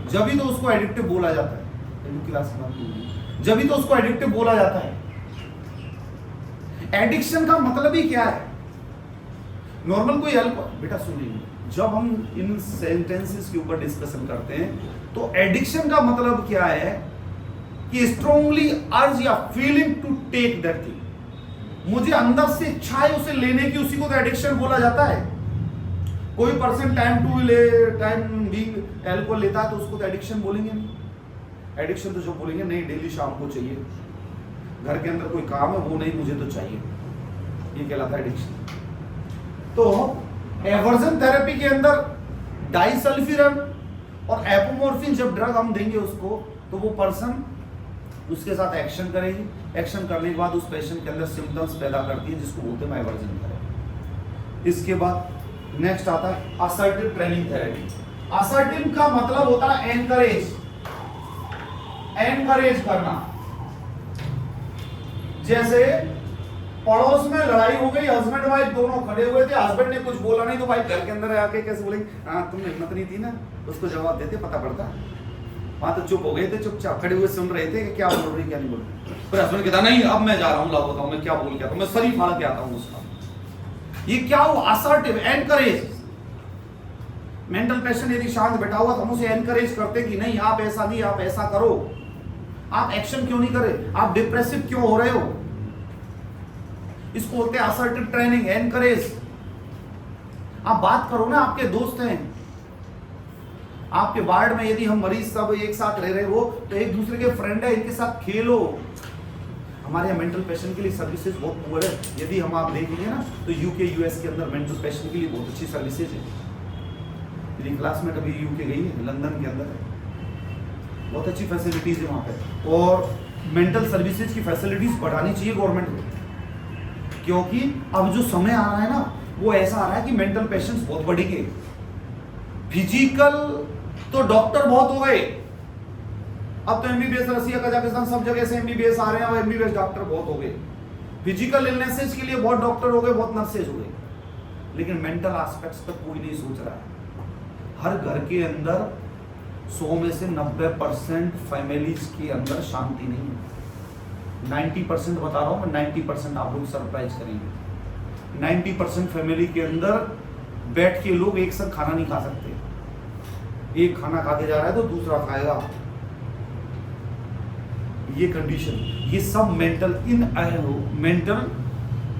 Speaker 1: जब भी तो उसको एडिक्टिव बोला जाता है। जब भी तो उसको एडिक्टिव बोला जाता है। एडिक्शन का मतलब ही क्या है? नॉर्मल कोई बेटा सुनिए, जब हम इन सेंटेंसेस के ऊपर डिस्कशन करते हैं तो एडिक्शन का मतलब क्या है कि स्ट्रांगली अर्ज या feeling to take that thing, मुझे अंदर से इच्छा है उसे लेने की, उसी को तो एडिक्शन बोला जाता है। कोई पर्सन टाइम बीइंग अल्कोहल लेता है तो उसको तो एडिक्शन बोलेंगे नहीं। एडिक्शन तो जो बोलेंगे नहीं डेली शाम को चाहिए, घर के अंदर कोई काम है वो नहीं मुझे तो चाहिए, ये कहलाता है एडिक्शन। तो एवर्जन थेरेपी के अंदर डाइसल्फिरन और एपोमोर्फिन जब ड्रग हम देंगे उसको तो वो पर्सन उसके साथ एक्शन करेगी, एक्शन करने के बाद उस पेशेंट के अंदर सिम्टम्स पैदा करती है जिसको बोलते हैं एवर्जन थेरेपी। इसके बाद नेक्स्ट आता है असर्टिव ट्रेनिंग थेरेपी। असर्टिव का मतलब होता है एनकरेज करना। जैसे पड़ोस में लड़ाई हो गई, हस्बैंड वाइफ दोनों खड़े हुए थे, हस्बैंड ने कुछ बोला नहीं तो वाइफ घर के अंदर आके कैसे बोलेंगे, हाँ तुमने हिम्मत नहीं थी ना, उसको जवाब देते पता पड़ता। वहां तो चुप हो गए थे, चुपचाप खड़े हुए सुन रहे थे कि क्या बोल रही क्या नहीं बोल रही। फिर हस्बैंड कहता नहीं अब मैं जा रहा हूँ, लाओ बताऊँ मैं क्या बोल के आता हूँ, मैं सरी फाड़ के आता हूँ उसका। ये क्या हुआ? Assertive, encourage. मेंटल पेशेंट यदि शांत बैठा हुआ तो हम उसे एनकरेज करते कि नहीं आप ऐसा नहीं, आप ऐसा करो, आप एक्शन क्यों नहीं करे, आप डिप्रेसिव क्यों हो रहे हो। इसको बोलते हैं असर्टिव ट्रेनिंग, एनकरेज। आप बात करो ना, आपके दोस्त हैं, आपके वार्ड में यदि हम मरीज सब एक साथ रह रहे हो तो एक दूसरे के फ्रेंड है, इनके साथ खेलो। हमारे यहाँ मेंटल पेशेंट के लिए सर्विसेज बहुत पुअर है। यदि हम आप देखेंगे ना तो यूके यूएस के अंदर मेंटल पेशेंट के लिए बहुत अच्छी सर्विसेज है। मेरी क्लासमेट अभी यूके गई है, लंदन के अंदर है, बहुत अच्छी फैसिलिटीज है वहाँ पे। और मेंटल सर्विसेज की फैसिलिटीज बढ़ानी चाहिए गवर्नमेंट को, क्योंकि अब जो समय आ रहा है ना वो ऐसा आ रहा है कि मेंटल पेशेंट्स बहुत बढ़ेंगे। फिजिकल तो डॉक्टर बहुत हो गए, अब तो एमबीबीएस रसिया कजाकिस्तान सब जगह से एमबीबीएस आ रहे हैं और एमबीबीएस डॉक्टर बहुत हो गए। फिजिकल इलनेसेस के लिए बहुत डॉक्टर हो गए, बहुत नर्सेज हो गए, लेकिन मेंटल एस्पेक्ट्स पर कोई नहीं सोच रहा है। हर घर के अंदर 100 में से 90% फैमिलीज के अंदर शांति नहीं है। 90% बता रहा हूं मैं, 90% आप लोग सरप्राइज करेंगे। 90% फैमिली के अंदर बैठ के लोग एक साथ खाना नहीं खा सकते, एक खाना खा के जा रहा है तो दूसरा खाएगा, ये कंडीशन, ये सब मेंटल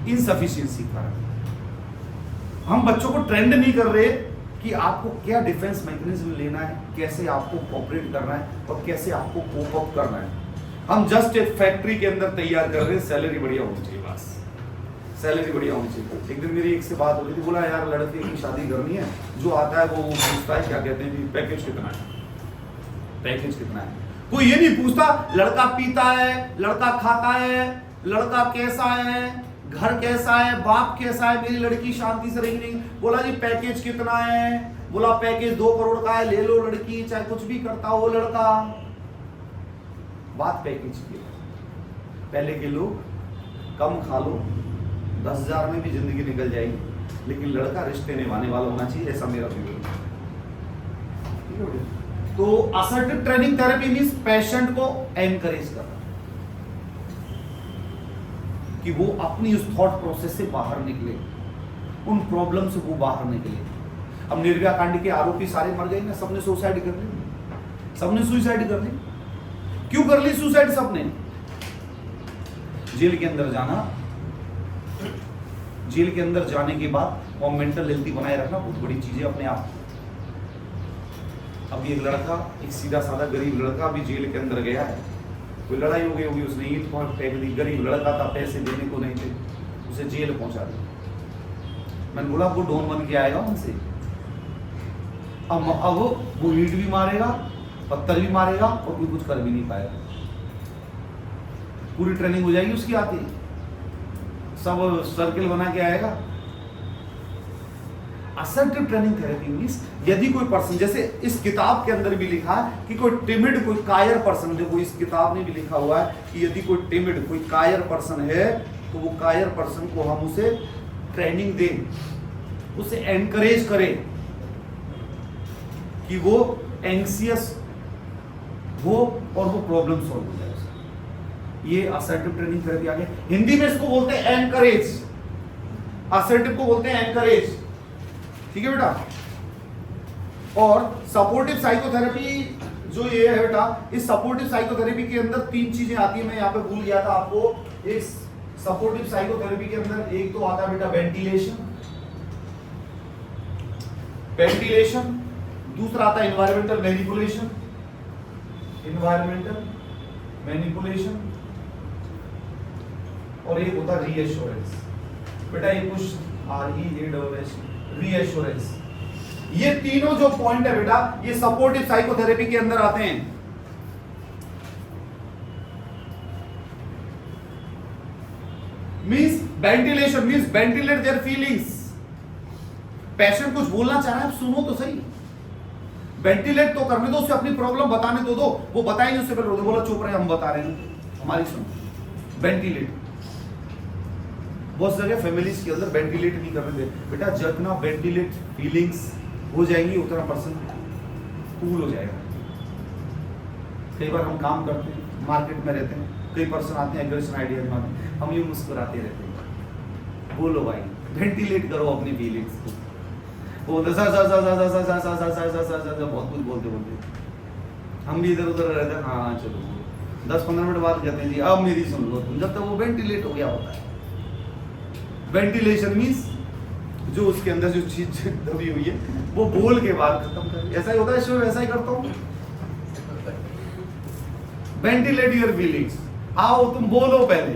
Speaker 1: इनसफिशिएंसी का है। हम बच्चों को ट्रेंड नहीं कर रहे कि आपको क्या डिफेंस मैकेनिज्म लेना है, कैसे आपको कोऑपरेट करना है और कैसे आपको कोप अप करना है। हम जस्ट एक फैक्ट्री के अंदर तैयार कर रहे हैं, सैलरी बढ़िया होनी चाहिए, बस सैलरी बढ़िया होनी चाहिए। एक दिन मेरी एक से बात हो रही थी, बोला यार लड़के की शादी करनी है, जो आता है वो पूछता है क्या कहते हैं पैकेज कितना है, पैकेज कितना है। कोई ये नहीं पूछता लड़का पीता है, लड़का खाता है, लड़का कैसा है, घर कैसा है, बाप कैसा है, मेरी लड़की शांति से रहेगी नहीं। बोला जी पैकेज कितना है, बोला पैकेज 2 करोड़ का है, ले लो लड़की, चाहे कुछ भी करता हो लड़का। बात पैकेज की है। पहले के लोग कम खा लो 10,000 में भी जिंदगी निकल जाएगी, लेकिन लड़का रिश्ते निभाने वाला होना चाहिए, ऐसा मेरा व्यू है। तो assertive training therapy means patient को एनकरेज करना कि वो अपनी उस थॉट प्रोसेस से बाहर निकले, उन प्रॉब्लम से वो बाहर निकले। अब निर्भया कांड के आरोपी सारे मर गए ना, सबने सुसाइड कर ली, सबने सुसाइड कर ली। क्यों कर ली सुसाइड सबने? जेल के अंदर जाना, जेल के अंदर जाने के बाद और मेंटल हेल्थ बनाए रखना बहुत बड़ी चीज है अपने आप। अभी एक लड़का, एक सीधा साधा गरीब लड़का अभी जेल के अंदर गया है, कोई लड़ाई हो गई होगी, उसने ईंट फेंक दी, गरीब लड़का था, पैसे देने को नहीं थे, उसे जेल पहुंचा दिया। मैंने बोला वो डॉन बन के आएगा उनसे, अब वो ईंट भी मारेगा, पत्थर भी मारेगा और कोई कुछ कर भी नहीं पाएगा। पूरी ट्रेनिंग हो जाएगी उसकी आती, सब सर्किल बना के आएगा। असर्टिव ट्रेनिंग थेरेपी मींस यदि कोई पर्सन, जैसे इस किताब के अंदर भी लिखा है कि कोई टिमिड, कोई कायर पर्सन, देखो इस किताब में भी लिखा हुआ है कि यदि कोई टिमिड, कोई कायर पर्सन है तो वो कायर पर्सन को हम उसे ट्रेनिंग दें, उसे एनकरेज करें कि वो एंग्जियस हो और वो प्रॉब्लम सॉल्व हो जाए। ये असर्टिव ट्रेनिंग थेरेपी आ गया। हिंदी में इसको बोलते हैं एनकरेज, असर्टिव को बोलते हैं एनकरेज, ठीक है बेटा। और सपोर्टिव साइकोथेरेपी जो ये है बेटा, इस सपोर्टिव साइकोथेरेपी के अंदर 3 चीजें आती है, मैं यहाँ पे भूल गया था आपको। इस सपोर्टिव साइकोथेरेपी के अंदर एक तो आता है बेटा वेंटिलेशन, वेंटिलेशन, दूसरा आता है एनवायरमेंटल मैनिपुलेशन, एनवायरमेंटल मैनिपुलेशन, और एक होता है रीएश्योरेंस। बेटा ये कुछ REASS, रीएश्योरेंस। ये तीनों जो पॉइंट है बेटा, ये सपोर्टिव साइकोथेरेपी के अंदर आते हैं। Means ventilation means ventilate their feelings. Patient कुछ बोलना चाह रहा है, आप सुनो तो सही, वेंटिलेट तो करने दो, उसे अपनी प्रॉब्लम बताने तो दो, वो बताएंगे उससे पहले बोला चुप रहे, हम बता रहे हैं, हमारी सुनो। वेंटिलेट बहुत जगह फैमिलीज के अंदर वेंटिलेट नहीं करने दे बेटा, जितना वेंटिलेट फीलिंग्स हो जाएंगी उतना पर्सन कूल हो जाएगा। कई बार हम काम करते हैं, मार्केट में रहते हैं, कई पर्सन आते हैं एग्रेशन आइडिया में, हम ये मुस्कुराते रहते हैं। बोलो भाई, वेंटिलेट करो अपनी फीलिंग्स को। वो बहुत कुछ बोलते हम भी इधर उधर रहते हैं, हाँ चलो 10-15 मिनट बाद कहते हैं जी अब मेरी सुन लो तुम, जब तक वो वेंटिलेट हो गया होता है। वेंटिलेशन मींस जो उसके अंदर जो चीज दबी हुई है वो बोल के बाद खत्म कर। ऐसा ही होता है, शो ऐसा ही करता हूँ। वेंटिलेट योर फीलिंग्स, आओ तुम बोलो पहले,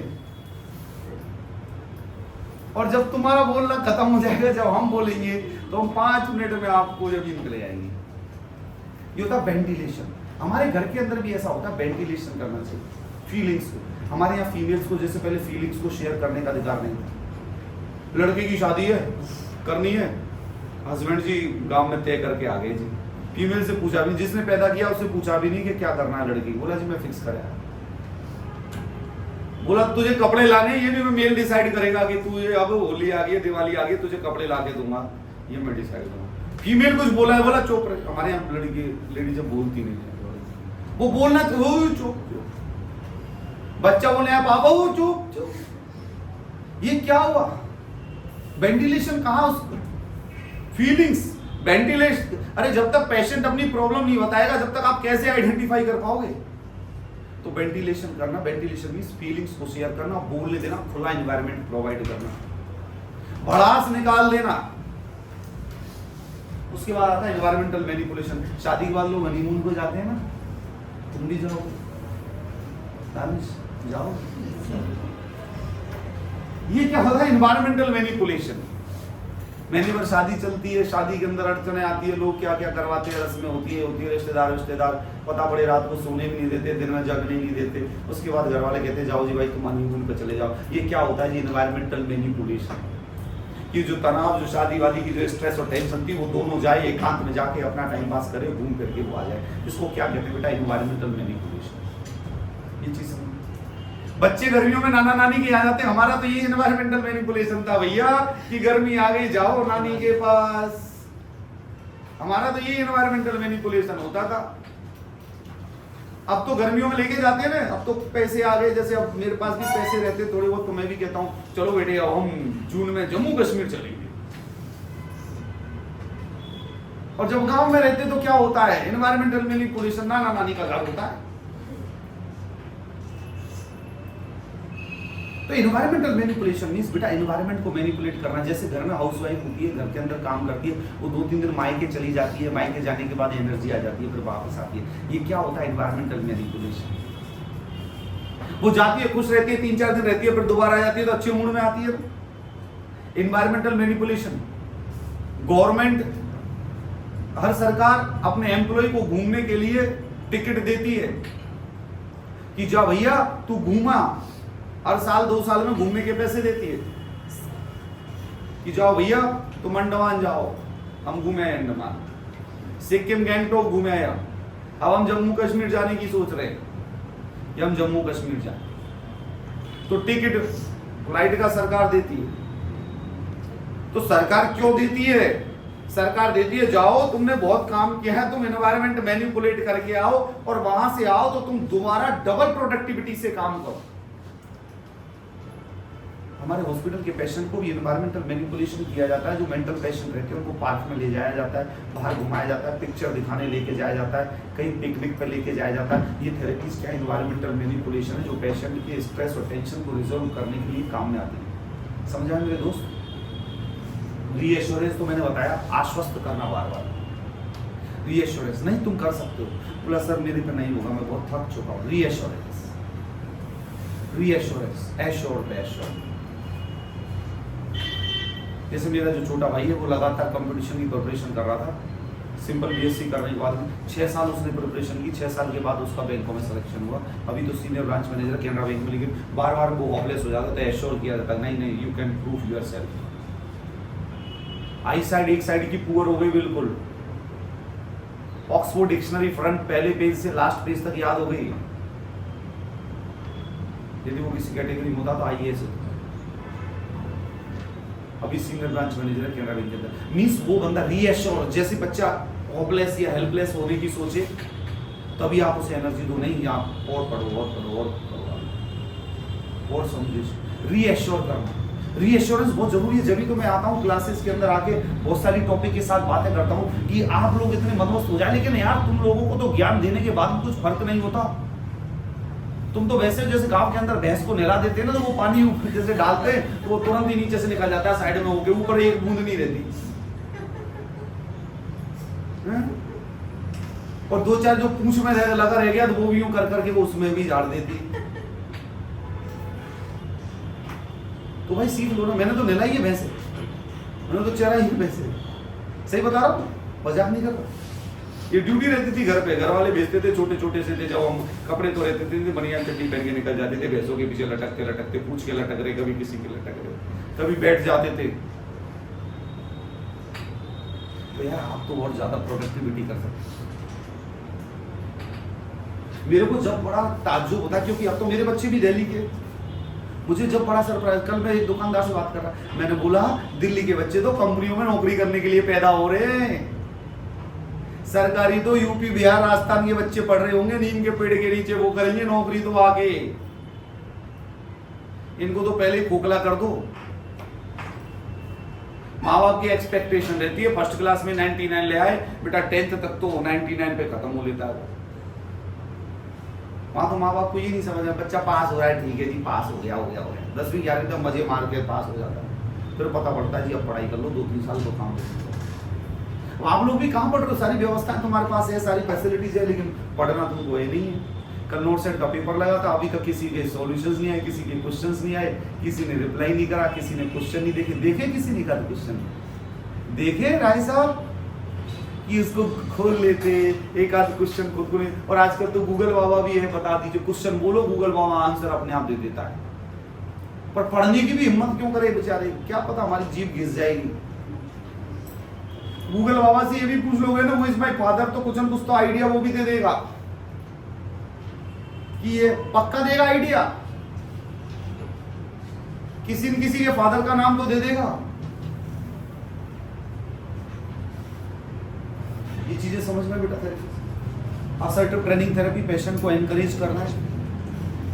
Speaker 1: और जब तुम्हारा बोलना खत्म हो जाएगा, जब हम बोलेंगे तो हम 5 मिनट में आपको जब निकले जाएंगे। ये होता है वेंटिलेशन। हमारे घर के अंदर भी ऐसा होता है, वेंटिलेशन करना चाहिए फीलिंग्स को। हमारे यहाँ फीमेल्स को जैसे पहले फीलिंग्स को शेयर करने का अधिकार नहीं था। लड़के की शादी है, करनी है, हस्बैंड जी गांव में तय करके आ गए जी, फीमेल से पूछा भी, जिसने पैदा किया उससे पूछा भी नहीं कि क्या करना है लड़की। बोला जी मैं फिक्स कराया, बोला तुझे कपड़े लाने, ये भी मैं मेल डिसाइड करेगा कि तुझे अब होली आ गई, दिवाली आ गई, तुझे कपड़े ला के दूंगा, ये मैं डिसाइड करूंगा। फीमेल कुछ बोला है, बोला चुप रहे। हमारे यहाँ लेडी जब बोलती नहीं है, वो बोलना वो चुप, बच्चा बोले आप पापा वो चुप चुप। ये क्या हुआ? वेंटिलेशन कहाँ? उसको फीलिंग्स वेंटिलेशन। अरे जब तक पेशेंट अपनी प्रॉब्लम नहीं बताएगा, जब तक आप कैसे आइडेंटिफाई कर पाओगे? तो वेंटिलेशन करना, वेंटिलेशन मींस फीलिंग्स को शेयर करना, बोलने देना, खुला एनवायरनमेंट प्रोवाइड करना, भड़ास निकाल देना। उसके बाद आता है एनवायरमेंटल मैनिपुलेशन। शादी के बाद लोग हनीमून को जाते हैं ना, तुम भी जाओ, जाओ। ये क्या होता है? Environmental manipulation. महीने भर शादी चलती है, शादी के अंदर अड़चने आती है, लोग क्या क्या करवाते हैं, रस्में होती है रिश्तेदार पता पड़े रात को सोने भी नहीं देते, दिन में जगने नहीं देते। उसके बाद घर वाले कहते हैं जाओ जी भाई तुम हनीमून पे चले जाओ। ये क्या होता है जी? Environmental manipulation. कि जो तनाव, जो शादी वादी की जो स्ट्रेस और टेंशन थी, वो दोनों जाए एकांत में जाके अपना टाइम पास करे, घूम करके वो आ जाए। इसको क्या कहते हैं बेटा? Environmental manipulation. ये चीज बच्चे गर्मियों में नाना नानी के यहाँ जाते हैं। हमारा तो ये एनवायरमेंटल मैनिपुलेशन था भैया कि गर्मी आ गई जाओ नानी के पास। हमारा तो ये एनवायरमेंटल मैनिपुलेशन होता था। अब तो गर्मियों में लेके जाते हैं ना, अब तो पैसे आ गए। जैसे अब मेरे पास भी पैसे रहते थोड़े बहुत, तो मैं भी कहता हूँ चलो बेटे अब हम जून में जम्मू कश्मीर चलेंगे। और जब गांव में रहते तो क्या होता है? एनवायरमेंटल मैनिपुलेशन, नाना नानी का घर होता है। तो एनवायरमेंटल मैनिपुलेशन मींस बेटा एनवायरमेंट को मैनिपुलेट करना। जैसे घर में हाउसवाइफ होती है, घर के अंदर काम करती है, वो 2-3 दिन मायके चली जाती है, मायके जाने के बाद एनर्जी आ जाती है, फिर वापस आती है। ये क्या होता है? Environmental manipulation. वो जाती है, खुश रहती है, 3-4 दिन रहती है, फिर दोबारा आ जाती है तो अच्छे मूड में आती है। Environmental manipulation. गवर्नमेंट, हर सरकार अपने एम्प्लॉय को घूमने के लिए टिकट देती है कि जा भैया तू घूमा। हर साल 2 साल में घूमने के पैसे देती है कि जाओ भैया तुम अंडमान जाओ। हम घूमे आए अंडमान, सिक्किम, गैंगटॉक घूमे आया। अब हम जम्मू कश्मीर जाने की सोच रहे हैं कि हम जम्मू कश्मीर जाए, तो टिकट फ्लाइट का सरकार देती है। तो सरकार क्यों देती है? सरकार देती है जाओ तुमने बहुत काम किया है, तुम एनवायरमेंट मैनिपुलेट करके आओ और वहां से आओ तो तुम दोबारा डबल प्रोडक्टिविटी से काम करो। हमारे हॉस्पिटल के पेशेंट को भी एनवायरमेंटल मैनिपुलेशन किया जाता है। जो मेंटल पेशेंट रहते हैं उनको पार्क में ले जाया जाता है, बाहर घुमाया जाता है, पिक्चर दिखाने लेके जाया जाता है, कहीं पिकनिक पर लेके जाया जाता है। ये थेरेपीज क्या एनवायरमेंटल मैनिपुलेशन है, जो पेशेंट के स्ट्रेस और टेंशन को रिजॉल्व करने के लिए काम में आती है। समझा मेरे दोस्त? रीएश्योरेंस तो मैंने बताया, आश्वस्त करना बार बार। रीएश्योरेंस, नहीं तुम कर सकते हो। बोला सर मेरे पे नहीं होगा, मैं बहुत थक चुका हूँ। Reassurance, reassurance, assured assured. जैसे मेरा जो छोटा भाई है वो लगातार कंपटीशन की प्रिपरेशन कर रहा था। सिंपल बीएससी करने के बाद 6 साल उसने प्रिपरेशन की। 6 साल के बाद उसका बैंकों में सिलेक्शन हुआ। अभी तो senior branch manager Canara bank में, लेकिन बार बार वो होपलेस हो जाता था। एश्योर किया जाता नहीं नहीं you can prove yourself. I side एक साइड की पुअर हो गई बिल्कुल। ऑक्सफोर्ड डिक्शनरी फ्रंट पहले पेज से लास्ट पेज तक याद हो गई। यदि वो किसी कैटेगरी में होता तो आईएएस होता। अभी senior branch manager Canara bank के अंदर। मींस वो बंदा रीएश्योर, जैसे बच्चा होपलेस या हेल्पलेस होने की सोचे तभी आप उसे एनर्जी दो, नहीं आप और पढ़ो और पढ़ो और पढ़ो और समझो। रीएश्योर करना, रीएश्योरेंस बहुत जरूरी है। जब तो मैं आता हूँ क्लासेस के अंदर आके बहुत सारी टॉपिक के साथ बातें करता हूँ कि आप लोग इतने मदमस्त हो जाए, लेकिन यार तुम लोगों को तो ज्ञान देने के बाद कुछ फर्क नहीं होता। तुम तो वैसे जैसे गांव के अंदर भैंस को नहला देते हैं ना, तो वो पानी जैसे डालते हैं तो वो तुरंत ही नीचे से निकल जाता है, साइड में होके, ऊपर एक बूंद नहीं रहती। और 2-4 जो पूंछ में लगा रह गया तो वो भी यूं कर करके वो उसमें भी झाड़ देती। तो भाई सीख लो ना। मैंने तो नहलाई है भैंसे, मैंने तो चरा ही भैंसे। सही बता रहा हूँ, मजाक नहीं कर रहा। ये ड्यूटी रहती थी घर पे, घर वाले भेजते थे, छोटे छोटे से थे। जब हम कपड़े तो रहते थे बनियान चड्डी पहन के निकल जाते थे, भैंसों के पीछे लटकते लटकते, पूछ के लटक रहे, कभी किसी के लटक रहे, कभी बैठ जाते थे। तो यार आप तो बहुत ज्यादा प्रोडक्टिविटी कर सकते। मेरे को जब बड़ा ताज्जुब होता, क्योंकि अब तो मेरे बच्चे भी दिल्ली के, मुझे जब बड़ा सरप्राइज, कल मैं एक दुकानदार से बात कर रहा, मैंने बोला दिल्ली के बच्चे तो कंपनियों में नौकरी करने के लिए पैदा हो रहे हैं। सरकारी तो यूपी बिहार राजस्थान के बच्चे पढ़ रहे होंगे नीम के पेड़ के नीचे, वो करेंगे नौकरी तो आगे। इनको तो पहले ही खोखला कर दो। माँ बाप की एक्सपेक्टेशन रहती है फर्स्ट क्लास में 99 ले आए, बेटा 10th तक तो 99 पे खत्म हो लेता है। वहां तो माँ बाप को ये नहीं समझ रहा, बच्चा पास हो रहा है, ठीक है जी पास हो गया 10वीं 11वीं तक मजे मार के पास हो जाता है। फिर पता पड़ता है जी अब पढ़ाई कर लो, 2-3 साल तो काम करो। आप लोग भी कहाँ पढ़ रहे हो? सारी व्यवस्थाएं तुम्हारे पास है, सारी फैसिलिटीज है, लेकिन पढ़ना तुमको ये नहीं है। कल नोट सेट का पेपर लगा था, अभी तक किसी के सॉल्यूशंस नहीं आए, किसी के क्वेश्चंस नहीं आए, किसी ने रिप्लाई नहीं करा, किसी ने क्वेश्चन नहीं देखे किसी ने कहा क्वेश्चन। देखे राय साहब कि उसको खोल लेते, एक आध क्वेश्चन खुद को नहीं, और आजकल तो गूगल बाबा भी है, बता दीजिए क्वेश्चन बोलो गूगल बाबा आंसर अपने आप दे देता है। पर पढ़ने की भी हिम्मत क्यों करे बेचारे, क्या पता हमारी जीभ घिस जाएगी। गूगल बाबा से ये भी पूछ लोगे ना, वो इज माय फादर, तो कुछ न कुछ तो आइडिया वो भी दे देगा कि ये पक्का देगा आइडिया, किसी न किसी के फादर का नाम तो दे देगा। ये चीजें समझ में बेटा therapy, assertive training therapy patient को एनकरेज करना है।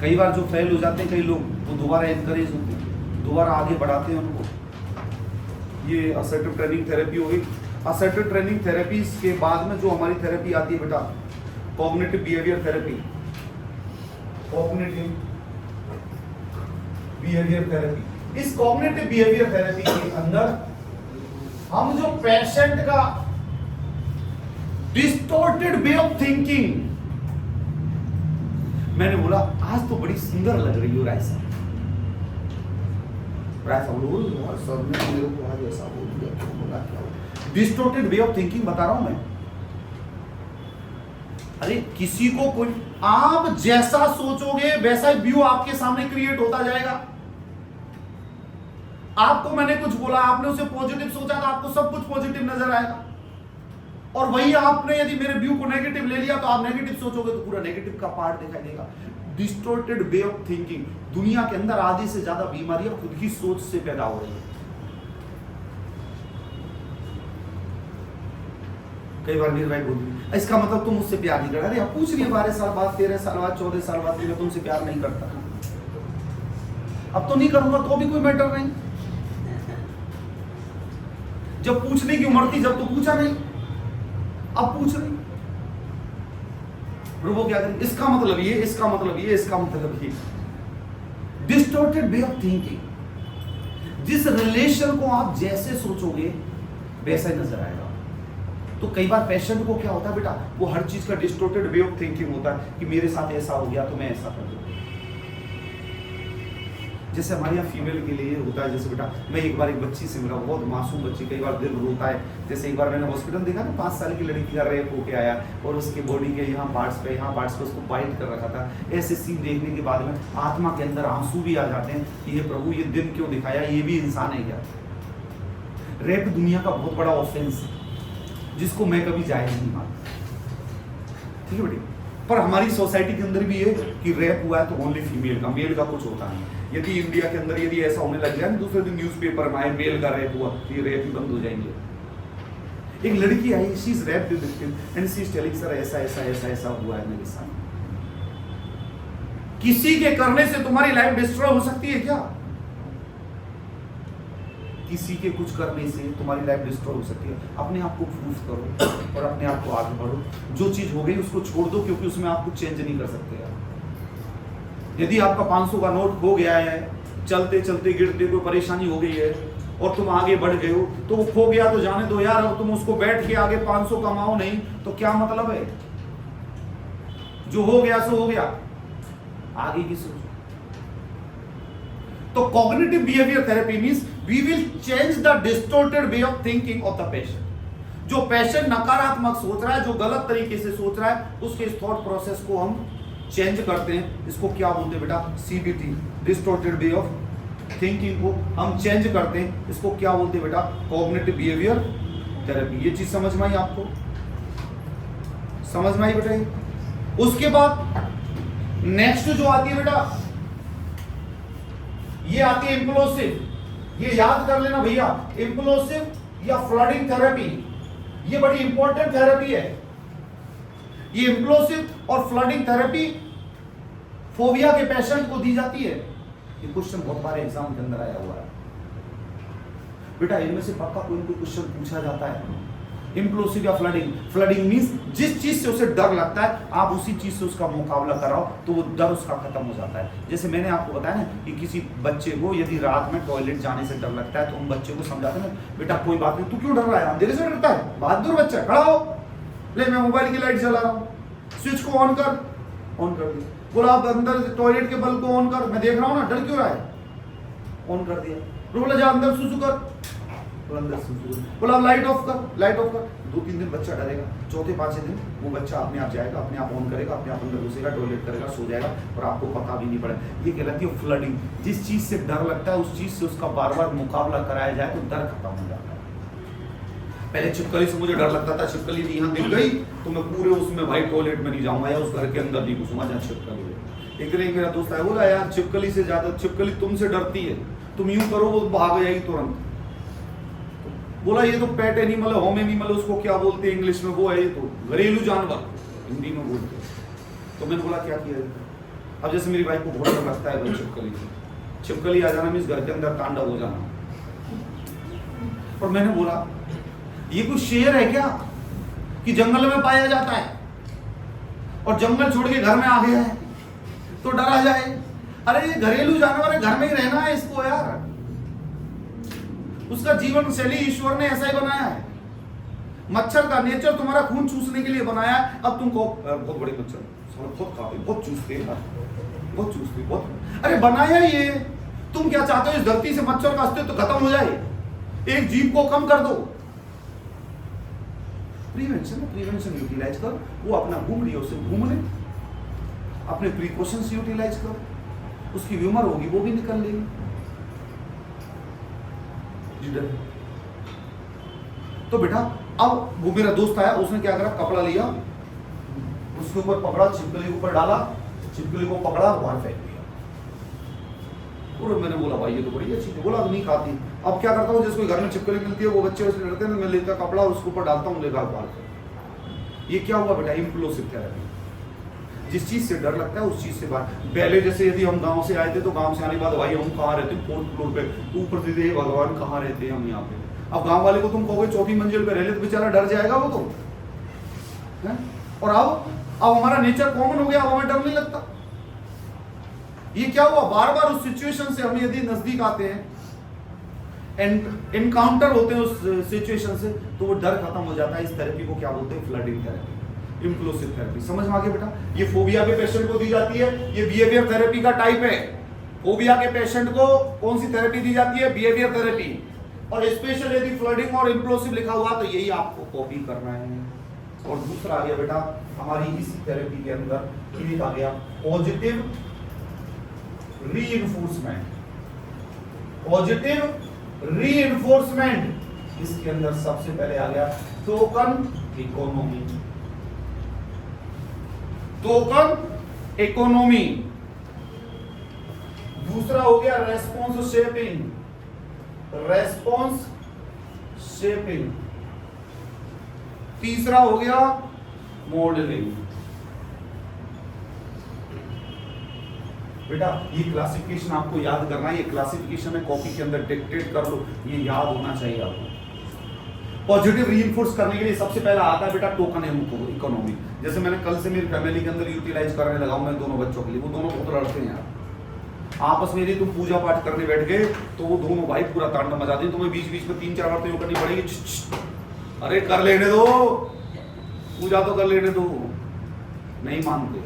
Speaker 1: कई बार जो फेल हो जाते हैं कई लोग, वो दोबारा एनकरेज होते हैं, दोबारा आगे बढ़ाते हैं उनको। ये असर्टिव ट्रेनिंग थेरेपी हो गई। असर्टिव ट्रेनिंग थेरेपी के बाद में जो हमारी थेरेपी आती है बेटा, cognitive behaviour therapy. Cognitive behaviour therapy, इस कॉग्निटिव बिहेवियर थेरेपी के अंदर हम जो पेशेंट का डिस्टॉर्टेड वे ऑफ थिंकिंग, मैंने बोला आज तो बड़ी सुंदर लग रही हो राय साहब, सर ने मेरे को आज ऐसा बोल दिया, क्यों बोला, क्या डिस्टॉर्टेड वे ऑफ थिंकिंग बता रहा हूं मैं। अरे किसी को कोई, आप जैसा सोचोगे वैसा ही व्यू आपके सामने क्रिएट होता जाएगा। आपको मैंने कुछ बोला, आपने उसे पॉजिटिव सोचा तो आपको सब कुछ पॉजिटिव नजर आएगा, और वही आपने यदि मेरे व्यू को नेगेटिव ले लिया तो आप नेगेटिव सोचोगे तो पूरा नेगेटिव का पार्ट दिखाई देगा। डिस्टॉर्टेड वे ऑफ थिंकिंग, दुनिया के अंदर आधी से ज्यादा बीमारियां खुद की सोच से पैदा हो रही है। कई बार मेरे भाई बोलते, इसका मतलब तुम मुझसे प्यार नहीं कर रहे। आप पूछ रही है 12 साल बाद, 13 साल बाद, 14 साल बाद, मैं तुमसे प्यार नहीं करता, अब तो नहीं करूंगा तो भी कोई मैटर नहीं। जब पूछने की उम्र थी जब तो पूछा नहीं, अब पूछ रही, वो क्या करें, इसका मतलब ये, इसका मतलब ये, इसका मतलब ये। डिस्टॉर्टेड वे ऑफ थिंकिंग, जिस रिलेशन को आप जैसे सोचोगे वैसा ही नजर आएगा। तो कई बार पेशेंट को क्या होता है बेटा, वो हर चीज का डिस्टॉर्टेड वे ऑफ थिंकिंग होता है कि मेरे साथ ऐसा हो गया तो मैं ऐसा कर दूं। जैसे हमारे यहाँ फीमेल के लिए होता है, जैसे बेटा मैं एक बार एक बच्ची से मिला, बहुत मासूम बच्ची, कई बार दिल रोता है। जैसे एक बार मैंने हॉस्पिटल देखा ना, 5 साल की लड़की का रेप होके आया और उसके बॉडी के यहाँ पार्ट्स पे उसको बाइट कर रखा था। ऐसे सीन देखने के बाद में आत्मा के अंदर आंसू भी आ जाते हैं कि ये प्रभु ये दिन क्यों दिखाया, ये भी इंसान है क्या। रेप दुनिया का बहुत बड़ा ऑफेंस है जिसको मैं कभी जायज नहीं मानता, ठीक है बेटी। पर हमारी सोसाइटी के अंदर भी है कि रेप हुआ है तो ओनली फीमेल का, मेल का कुछ होता नहीं। यदि इंडिया के अंदर यदि ऐसा होने लग जाए, दूसरे दिन न्यूज़पेपर में आए मेल का रेप हुआ, तो ये रेप ही बंद हो जाएंगे। एक लड़की आई, she is raped and she is telling sir ऐसा ऐसा ऐसा ऐसा हुआ है मेरे साथ। किसी के करने से तुम्हारी लाइफ डिस्ट्रॉय हो सकती है क्या? किसी के कुछ करने से तुम्हारी लाइफ डिस्ट्रॉय हो सकती है। अपने आप को प्रूफ करो और अपने आप को आगे बढ़ो। जो चीज हो गई उसको छोड़ दो, क्योंकि उसमें आप कुछ चेंज नहीं कर सकते यार। यदि आपका 500 का नोट खो गया है, चलते चलते गिरते कोई परेशानी हो गई है और तुम आगे बढ़ गए हो, तो वो खो गया तो जाने दो यार। अब तुम उसको बैठ के आगे 500 कमाओ नहीं तो क्या मतलब है? जो हो गया सो हो गया, आगे की सोचो। तो cognitive behaviour therapy means we will change the distorted way of thinking of the patient. जो पेशेंट नकारात्मक सोच रहा है, जो गलत तरीके से सोच रहा है, उसके थॉट प्रोसेस को हम चेंज करते हैं। इसको क्या बोलते हैं बेटा? CBT, distorted way of thinking को हम चेंज करते हैं। इसको क्या बोलते हैं बेटा? Cognitive behaviour therapy. ये चीज समझ में आई आपको? समझ में आई बेटा? उसके बाद नेक्स्ट जो आती है बेटा, ये आती है इम्प्लोसिव। ये याद कर लेना भैया, इम्प्लोसिव या फ्लडिंग थेरेपी, ये बड़ी इंपॉर्टेंट थेरेपी है। ये इम्प्लोसिव और फ्लडिंग थेरेपी फोबिया के पेशेंट को दी जाती है। ये क्वेश्चन बहुत बार एग्जाम के अंदर आया हुआ है बेटा, इनमें से पक्का कोई क्वेश्चन पूछा जाता है। इम्प्लोसिव या फ्लडिंग, फ्लडिंग मींस जिस चीज से उसे डर लगता है आप उसी चीज से उसका मुकाबला कराओ तो वो डर उसका खत्म हो जाता है। जैसे मैंने आपको बताया ना कि किसी बच्चे को यदि रात में टॉयलेट जाने से डर लगता है तो हम बच्चे को समझाते हैं, बेटा कोई बात नहीं, तू क्यों डर रहा है? अंधेरे से डरता है? बहादुर बच्चा, खड़ा हो, ले मैं मोबाइल की लाइट जला रहा हूँ, स्विच को ऑन कर, ऑन कर दिया। बोला आप अंदर टॉयलेट के बल्ब को ऑन कर, मैं देख रहा हूँ ना, डर क्यों रहा है? ऑन कर दिया। बोला जा अंदर सुसु कर, बोला अंदर से बोला लाइट ऑफ कर, लाइट ऑफ कर। 2-3 दिन बच्चा डरेगा, चौथे 5वें दिन वो बच्चा अपने आप जाएगा, अपने आप ऑन करेगा, अपने आप अंदर घुसेगा, टॉयलेट करेगा, सो जाएगा और आपको पता भी नहीं पड़ेगा। ये कहलाती है फ्लडिंग। जिस चीज से डर लगता है उस चीज से उसका बार बार मुकाबला कराया जाए तो डर खत्म हो जाता है। पहले छिपकली से मुझे डर लगता था, छिपकली भी यहाँ दिख गई तो मैं पूरे उसमें भाई टॉयलेट में नहीं जाऊंगा या उस घर के अंदर नहीं घुसूंगा जहाँ छिपकली है। एक दिन एक मेरा दोस्त आया, बोला यार छिपकली से ज्यादा छिपकली तुमसे डरती है, तुम यूं करो वो भाग जाएगी तुरंत। बोला ये तो पेट एनिमल है, होम एनिमल है, उसको क्या बोलते हैं इंग्लिश में, वो है ये तो घरेलू जानवर हिंदी में बोलते हैं। तो मैंने बोला क्या किया जाए। अब जैसे मेरी वाइफ को बहुत डर लगता है छिपकली से, छिपकली आ जाना मीन्स घर के अंदर तांडव हो जाना। और मैंने बोला ये कोई शेर है क्या कि जंगल में पाया जाता है और जंगल छोड़ के घर में आ गया है तो डरा जाए। अरे ये घरेलू जानवर है, घर में ही रहना है इसको यार। उसका जीवन शैली ईश्वर ने ऐसा ही बनाया है। मच्छर का नेचर तुम्हारा खून चूसने के लिए बनाया है। अब तुम कहो बहुत बड़े मच्छर बहुत खाते, बहुत चूसते हैं, बहुत चूसते, बहुत। अरे बनाया ये, तुम क्या चाहते हो इस धरती से मच्छर का अस्तित्व खत्म हो जाए, एक जीव को कम कर दो। प्रिवेंशन यूटिलाइज कर, वो अपना घूम रही है उसे घूम ले, अपने प्रिकॉशंस यूटिलाइज कर, उसकी उम्र होगी वो भी निकल लेगी। तो बेटा अब वो मेरा दोस्त आया, उसने क्या करा, कपड़ा लिया, उसके ऊपर पकड़ा, छिपकली के ऊपर डाला, छिपकली को पकड़ा और बाहर फेंक दिया। और मैंने बोला भाई ये तो बड़ी अच्छी थी। बोला नहीं खाती। अब क्या करता हूँ, जिसको घर में छिपकली मिलती है वो बच्चे उससे डरते हैं, मैं लेता कपड़ा और उसके ऊपर डालता हूँ, लेकर बाहर। ये क्या हुआ बेटा, इम्प्लोसिव थेरेपी। जिस चीज से डर लगता है उस चीज से बाहर। पहले जैसे यदि हम गांव से आए थे तो गांव से आने के बाद भाई हम कहाँ रहते हैं, 4th फ्लोर पे, ऊपर से देख भगवान कहाँ रहते हैं हम यहाँ पे। अब गांव वाले को तुम कहोगे 4वीं मंजिल पे रह ले तो बेचारा डर जाएगा वो तो है? और अब हमारा नेचर कॉमन हो गया, अब हमें डर नहीं लगता। ये क्या हुआ, बार बार उस सिचुएशन से हम यदि नजदीक आते हैं, एनकाउंटर होते हैं उस सिचुएशन से, तो वो डर खत्म हो जाता है। इस थेरेपी को क्या बोलते हैं, फ्लडिंग थेरेपी, इम्प्लोसिव थेरेपी। समझ में आ गया बेटा। ये फोबिया के पेशेंट को दी जाती है, ये बिहेवियर थेरेपी का टाइप है। फोबिया के पेशेंट को कौन सी थेरेपी दी जाती है, बिहेवियर थेरेपी। और स्पेशल यदि फ्लडिंग और इम्प्लोसिव लिखा हुआ तो यही आपको कॉपी करना है। और दूसरा आ गया बेटा हमारी इसी थेरेपी के अंदर एक आ गया पॉजिटिव रीइंफोर्समेंट। पॉजिटिव रीइंफोर्समेंट, इसके अंदर सबसे पहले आ गया टोकन इकोनॉमी। Token economy. दूसरा हो गया रेस्पॉन्स शेपिंग। Response shaping. तीसरा हो गया मॉडलिंग। बेटा ये क्लासिफिकेशन आपको याद करना है, ये क्लासिफिकेशन है, कॉपी के अंदर डिक्टेट कर लो, ये याद होना चाहिए आपको। पॉजिटिव रीइंफोर्स करने के लिए सबसे पहला आता है बेटा टोकन इकोनॉमी। जैसे मैंने कल से मेरी फैमिली के अंदर यूटिलाइज करने लगा हूं मैं दोनों बच्चों के लिए। वो दोनों बहुत लड़ते हैं यार आपस में। यदि तुम पूजा पाठ करने बैठ गए तो वो दोनों भाई पूरा तांडव मचा दें। तुम्हें बीच बीच में 3-4 बार तो करनी पड़ेगी, अरे कर लेने दो, पूजा तो कर लेने दो। नहीं मानते,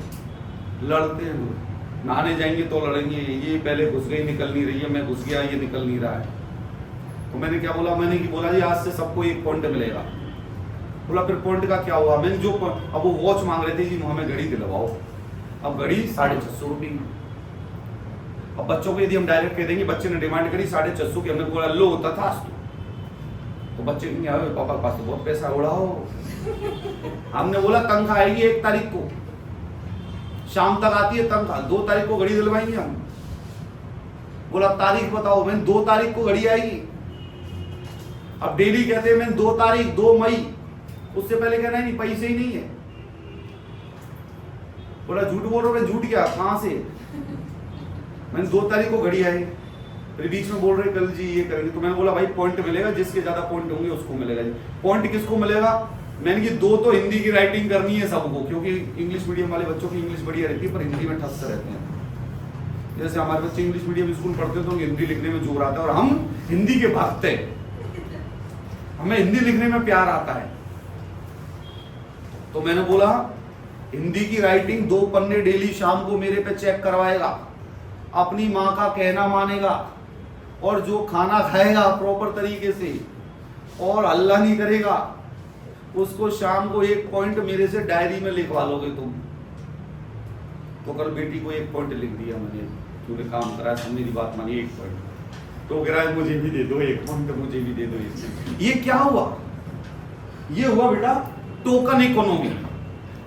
Speaker 1: लड़ते हैं लोग। नहाने जाएंगे तो लड़ेंगे, ये पहले घुस गई निकल नहीं रही है, मैं घुस गया ये निकल नहीं रहा है। तो मैंने क्या बोला, मैंने कि बोला जी आज से सबको 1 पॉइंट मिलेगा। बोला फिर पॉइंट का क्या हुआ। मैंने जो अब वो वॉच मांग रहे थे जी हमें घड़ी दिलवाओ। अब घड़ी 650 रुपये। अब बच्चों को यदि हम डायरेक्ट कह देंगे, बच्चे ने डिमांड करी 650 की, हमने बोला लो होता था तो बच्चे कहेंगे पापा के पास तो बहुत पैसा उड़ाओ। हमने बोला तनख्वाह आएगी 1 तारीख को, शाम तक आती है तनख्वाह, 2 तारीख को घड़ी दिलवाएंगे हम। बोला तारीख बताओ, मैंने 2 तारीख को घड़ी आएगी। अब डेली कहते हैं मैंने 2 तारीख 2 मई, उससे पहले कहना नहीं पैसे ही नहीं है। बोला झूठ बोल रहे, झूठ क्या, कहां से। मैंने 2 तारीख को घड़ी आई, फिर बीच में बोल रहे कल जी ये करेंगे। तो मैंने बोला भाई पॉइंट मिलेगा, जिसके ज्यादा पॉइंट होंगे उसको मिलेगा जी। पॉइंट किसको मिलेगा, मैंने कि 2 तो हिंदी की राइटिंग करनी है सबको, क्योंकि इंग्लिश मीडियम वाले बच्चों की इंग्लिश बढ़िया रहती है पर हिंदी में ठस रहते हैं। जैसे हमारे बच्चे इंग्लिश मीडियम स्कूल पढ़ते हैं तो हिंदी लिखने में जोर आता है, और हम हिंदी के भक्त हैं, हमें हिंदी लिखने में प्यार आता है। तो मैंने बोला हिंदी की राइटिंग 2 पन्ने डेली शाम को मेरे पे चेक करवाएगा, अपनी माँ का कहना मानेगा, और जो खाना खाएगा प्रॉपर तरीके से, और अल्लाह नहीं करेगा उसको शाम को 1 पॉइंट मेरे से डायरी में लिखवा लोगे तुम। तो कल बेटी को 1 पॉइंट लिख दिया मैंने, तूने काम करा, तुम मेरी बात मानी 1 पॉइंट। तो कह रहा है मुझे भी दे दो 1 पॉइंट, मुझे भी दे दो इसमें। ये क्या हुआ? ये हुआ बेटा टोकन इकोनॉमी,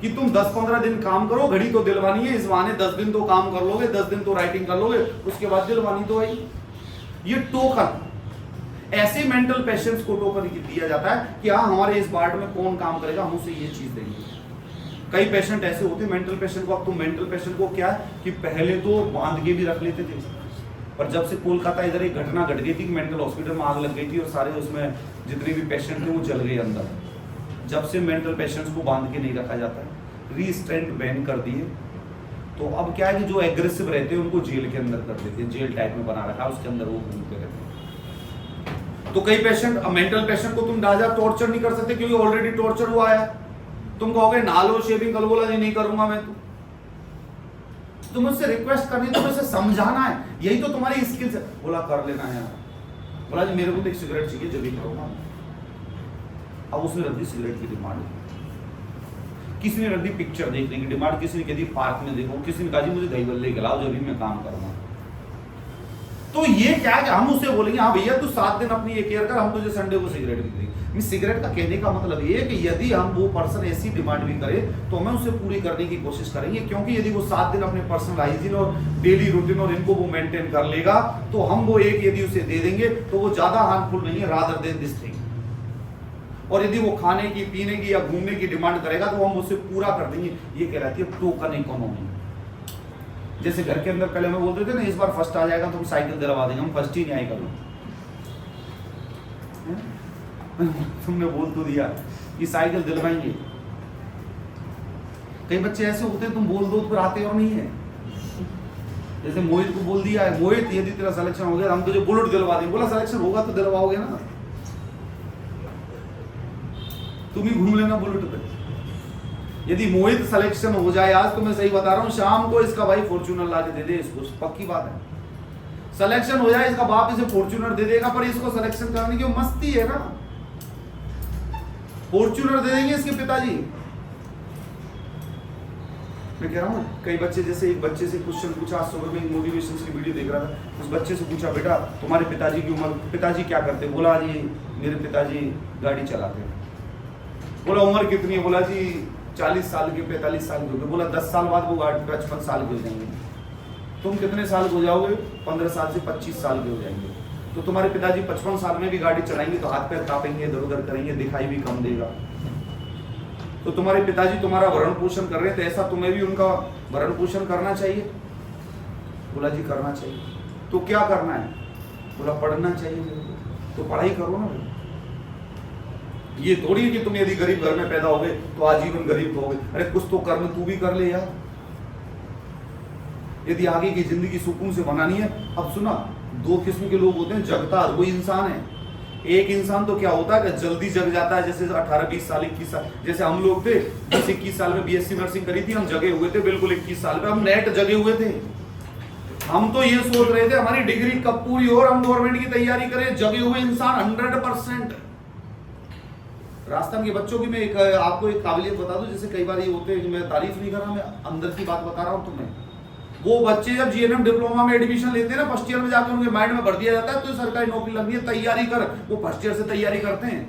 Speaker 1: कि तुम 10-15 दिन काम करो, घड़ी तो दिलवानी है, इस बहाने 10 दिन तो काम कर लोगे, 10 दिन तो राइटिंग कर लोगे, उसके बाद दिलवानी तो आई। ये टोकन, ऐसे मेंटल पेशेंट्स को टोकन दिया जाता है कि हाँ हमारे इस वार्ड में कौन काम करेगा, हम उसे ये चीज देंगे। कई पेशेंट ऐसे होते हैं मेंटल पेशेंट को, अब तुम मेंटल पेशेंट को क्या है कि पहले तो बांध के भी रख लेते थे, पर जब से कोलकाता इधर एक घटना घट गई थी कि मेंटल हॉस्पिटल में आग लग गई थी और सारे उसमें जितने भी पेशेंट थे वो जल गए अंदर, जब से मेंटल पेशेंट्स को बांध के नहीं रखा जाता है, रीस्ट्रेंट बैन कर दिए। तो अब क्या है कि जो एग्रेसिव रहते हैं उनको जेल के अंदर कर देते हैं, जेल टाइप में बना रखा है, उसके अंदर वो घूमते रहते हैं। तो कई पेशेंट, मेंटल पेशेंट को तुम राजा टॉर्चर नहीं कर सकते क्योंकि ऑलरेडी टॉर्चर हुआ है। तुम कहोगे नालो शेविंग, कल बोला नहीं करूंगा मैं, तुम मुझसे रिक्वेस्ट करनी, तुम्हें उसे समझाना है, यही तो तुम्हारी स्किल्स है। बोला कर लेना यार, बोला जी मेरे को तो एक सिगरेट चाहिए, जब भी करूंगा। अब उसने रख दी सिगरेट की डिमांड, किसी ने रख दी पिक्चर देखने की डिमांड, किसी ने कह दी पार्क में देखो, किसी ने कहा जी मुझे दही बल्ले खिलाओ जब भी मैं काम करूंगा। तो ये क्या है कि हम उसे बोलेंगे हाँ भैया तू 7 दिन अपनी ये केयर कर, हम तुझे संडे को सिगरेट भी देंगे। सिगरेट का कहने का मतलब ये है कि यदि हम वो पर्सन ऐसी डिमांड भी करे तो हमें उसे पूरी करने की कोशिश करेंगे, क्योंकि यदि वो 7 दिन अपने पर्सनल हाइजीन और डेली रूटीन और इनको वो मेंटेन कर लेगा तो हम वो एक यदि उसे दे देंगे तो वो ज्यादा हार्मफुल नहीं है रादर देन दिस थिंग। और यदि वो खाने की, पीने की या घूमने की डिमांड करेगा तो हम उसे पूरा कर देंगे। ये कहलाती है टोकन इकोनॉमी। जैसे घर के अंदर पहले मैं बोलते थे ना इस बार फर्स्ट आ जाएगा तो हम साइकिल दिलवा देंगे, हम फर्स्ट ही नहीं आए कभी। तुमने बोल तो दिया कि साइकिल दिलवाएंगे, कई बच्चे ऐसे होते हैं तुम बोल दो तो फिर आते और नहीं है। जैसे मोहित को बोल दिया है, मोहित यदि तेरा सिलेक्शन हो गया हम तुझे बुलेट दिलवा देंगे, बोला सिलेक्शन होगा तो दिलवाओगे ना, तुम ही घूम लेना बुलेट पे। यदि मोहित सिलेक्शन हो जाए आज तो मैं सही बता रहा हूं शाम को इसका भाई फॉर्च्यूनर ला के दे दे इसको, पक्की बात है। सिलेक्शन हो जाए इसका बाप इसे फॉर्च्यूनर दे देगा, पर इसको सिलेक्शन कराने की मस्ती है ना, फॉर्च्यूनर दे देंगे इसके पिताजी। मैं कह रहा हूँ कई बच्चे, जैसे एक बच्चे से क्वेश्चन पूछा, आज सुबह में एक मोटिवेशन की वीडियो देख रहा था, उस बच्चे से पूछा बेटा तुम्हारे पिताजी की उम्र, पिताजी क्या करते? बोला जी मेरे पिताजी गाड़ी चलाते हैं। बोला उम्र कितनी है? बोला जी 40 साल के, 45 साल के। बोला 10 साल बाद वो 55 साल के हो जाएंगे। तुम कितने साल के हो जाओगे? 15 साल से 25 साल के हो जाएंगे। तो तुम्हारे पिताजी 55 साल में भी गाड़ी चलाएंगे तो हाथ पैर कांपेंगे, इधर उधर करेंगे, दिखाई भी कम देगा। तो तुम्हारे पिताजी तुम्हारा भरण पोषण कर रहे थे, ऐसा तुम्हें भी उनका भरण पोषण करना चाहिए? बोला जी करना चाहिए। तो क्या करना है? बोला पढ़ना चाहिए। तो पढ़ाई करो ना। ये थोड़ी है कि तुम यदि गरीब घर में पैदा हो गए तो आजीवन गरीब रहोगे। अरे कुछ तो कर्म तू भी कर ले यार, यदि आगे की जिंदगी सुकून से बनानी है। अब सुना, 2 किस्म के लोग होते हैं, जगता हर कोई इंसान है। एक इंसान तो क्या होता है कि जल्दी जग जाता है, जैसे 18-20 साल 21 साल, जैसे हम लोग थे 20-21 साल में बीएससी नर्सिंग करी थी, हम जगे हुए थे बिल्कुल 21 साल में, हम नेट जगे हुए थे। हम तो ये सोच रहे थे हमारी डिग्री कब पूरी हो और हम गवर्नमेंट की तैयारी करें। जगे हुए इंसान 100%। राजस्थान के बच्चों की मैं आपको एक काबिलियत बता दूं, जैसे कई बार ये होते हैं, मैं तारीफ नहीं कर रहा, मैं अंदर की बात बता रहा हूं तुम्हें। वो बच्चे जब जीएनएम डिप्लोमा में एडमिशन लेते हैं ना, फर्स्ट ईयर में जाकर उनके माइंड में भर दिया जाता है तो सरकारी नौकरी लगनी है, तैयारी कर। वो फर्स्ट ईयर से तैयारी करते हैं।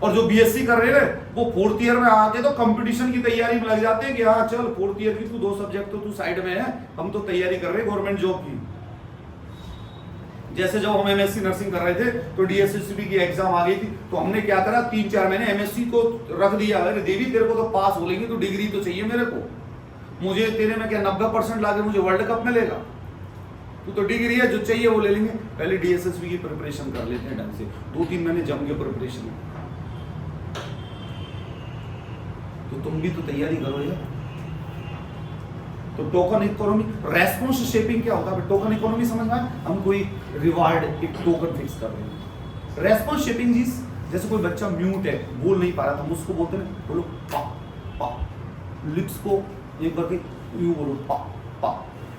Speaker 1: और जो बीएससी कर रहे हैं वो 4th ईयर में आके तो कंपटीशन की तैयारी में लग जाते हैं कि हाँ चल 4th ईयर की तू 2 सब्जेक्ट तो तू साइड में है, हम तो तैयारी कर रहे हैं गवर्नमेंट जॉब की। जैसे जब हम एमएससी नर्सिंग कर रहे थे तो डीएसएसबी की एग्जाम आ गई थी, तो हमने क्या करा, 3-4 महीने एमएससी को रख दिया। अरे देवी तेरे को तो पास हो लेंगे तो डिग्री तो चाहिए मेरे को, मुझे तेरे में क्या 90% लाके मुझे वर्ल्ड कप में लेगा, तू तो डिग्री है, जो चाहिए वो ले लेंगे। पहले डीएसएसबी की प्रिपरेशन कर लेते हैं ढंग से, 2-3 महीने जम के प्रिपरेशन। तो तुम भी तो तैयारी करो यार। तो टोकन इकोनॉमी, रेस्पॉन्स शेपिंग क्या होता है? टोकन इकोनॉमी समझ में आया? हम कोई रिवार्ड, एक टोकन फिक्स कर रहे हैं। रेस्पॉन्स शेपिंग चीज, जैसे कोई बच्चा म्यूट है, बोल नहीं पा रहा, हम उसको बोलते हैं बोलो पा पा, लिप्स को एक बार यूं बोलो पा पा।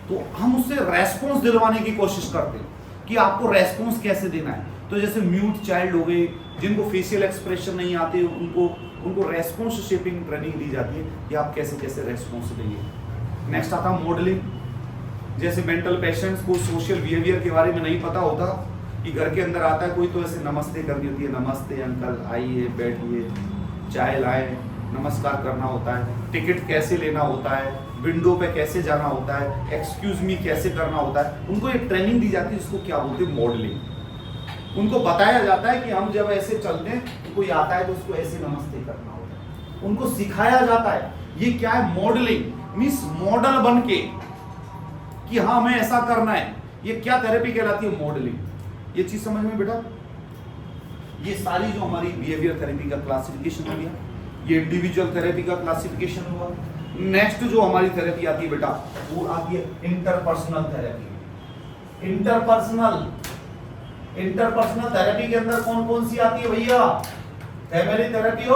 Speaker 1: तो हम उससे रेस्पॉन्स दिलवाने की कोशिश करते हैं कि आपको रेस्पॉन्स कैसे देना है। तो जैसे म्यूट चाइल्ड हो गए, जिनको फेशियल एक्सप्रेशन नहीं आते, उनको रेस्पॉन्स शेपिंग ट्रेनिंग दी जाती है कि आप कैसे कैसे रेस्पॉन्स देंगे। नेक्स्ट आता मॉडलिंग, जैसे मेंटल पेशेंट्स को सोशल बिहेवियर के बारे में नहीं पता होता कि घर के अंदर आता है कोई तो ऐसे नमस्ते करनी होती है, नमस्ते अंकल, आइए बैठिए, चाय लाए, नमस्कार करना होता है, टिकट कैसे लेना होता है, विंडो पे कैसे जाना होता है, एक्सक्यूज मी कैसे करना होता है, उनको एक ट्रेनिंग दी जाती है जिसको क्या बोलते हैं मॉडलिंग। उनको बताया जाता है कि हम जब ऐसे चलते हैं तो कोई आता है तो उसको ऐसे नमस्ते करना होता है, उनको सिखाया जाता है। ये क्या है मॉडलिंग, मींस मॉडल बन के कि हाँ हमें ऐसा करना है। ये क्या थेरेपी कहलाती है, मॉडलिंग। ये चीज समझ में बेटा, ये सारी जो हमारी बिहेवियर थेरेपी का क्लासिफिकेशन हो गया, ये इंडिविजुअल थेरेपी का क्लासिफिकेशन हुआ। नेक्स्ट जो हमारी थेरेपी आती है बेटा वो आती है इंटरपर्सनल थेरेपी। इंटरपर्सनल थेरेपी के अंदर कौन कौन सी आती है भैया, फैमिली थेरेपी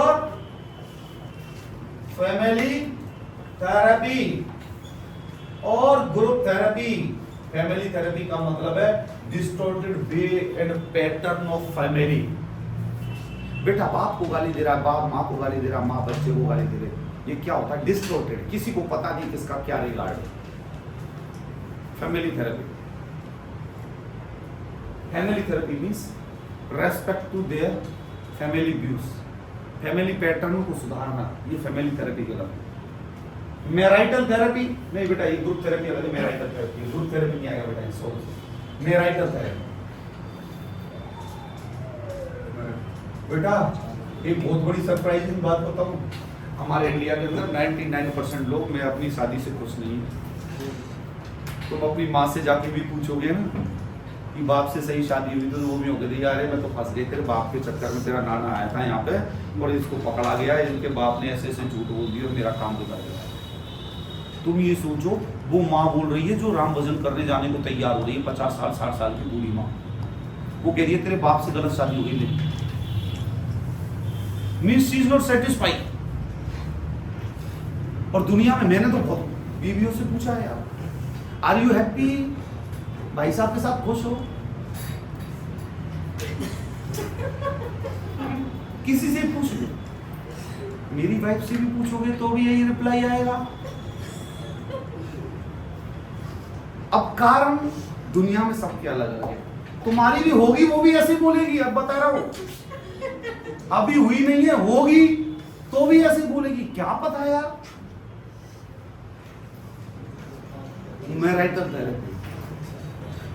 Speaker 1: और ग्रुप थेरेपी। फैमिली थेरेपी का मतलब है distorted way and pattern of family. बेटा बाप को गाली दे रहा है, बाप माँ को गाली दे रहा है, माँ बच्चे को गाली दे रहे, ये क्या होता है, डिस्टॉर्टेड, किसी को पता नहीं किसका क्या रिगार्ड है। Family therapy, family therapy means respect to their family views, family pattern को सुधारना, ये फैमिली थेरेपी कहलाती है। मैराइटल थेरेपी नहीं बेटा, ये ग्रुप थेरेपी अलग है, मैराइटल थेरेपी, ग्रुप थेरेपी नहीं आएगा बेटा, सॉरी। मैराइटल थेरेपी बेटा एक बहुत बड़ी सरप्राइजिंग बात बताऊं, हमारे इंडिया के अंदर 99% लोग मैं अपनी शादी से खुश नहीं है। तुम अपनी माँ से जाके भी पूछोगे ना कि बाप से सही शादी हुई तो वो भी होगी, अरे मैं तो फंस गई तेरे बाप के चक्कर में, तेरा नाना आया था यहाँ पे और इसको पकड़ा गया, इनके बाप ने ऐसे ऐसे झूठ बोल दिया और मेरा काम बिगड़ गया। तुम ये सोचो, वो माँ बोल रही है जो राम भजन करने जाने को तैयार हो रही है, 50 साल 60 साल की बूढ़ी माँ, वो कह रही है तेरे बाप से गलत शादी हो गई, means she is not satisfied. और दुनिया में मैंने तो बहुत बीवियों से पूछा है यार, आर यू हैप्पी, भाई साहब के साथ खुश हो, किसी से पूछ लो, मेरी वाइफ से भी पूछोगे तो भी यही रिप्लाई आएगा। अब कारण दुनिया में सबके अलग अलग है, तुम्हारी भी होगी वो भी ऐसे बोलेगी, अब बता रहा हूं, अभी हुई नहीं है, होगी तो भी ऐसे बोलेगी, क्या पता यार। मैराइटल थेरेपी,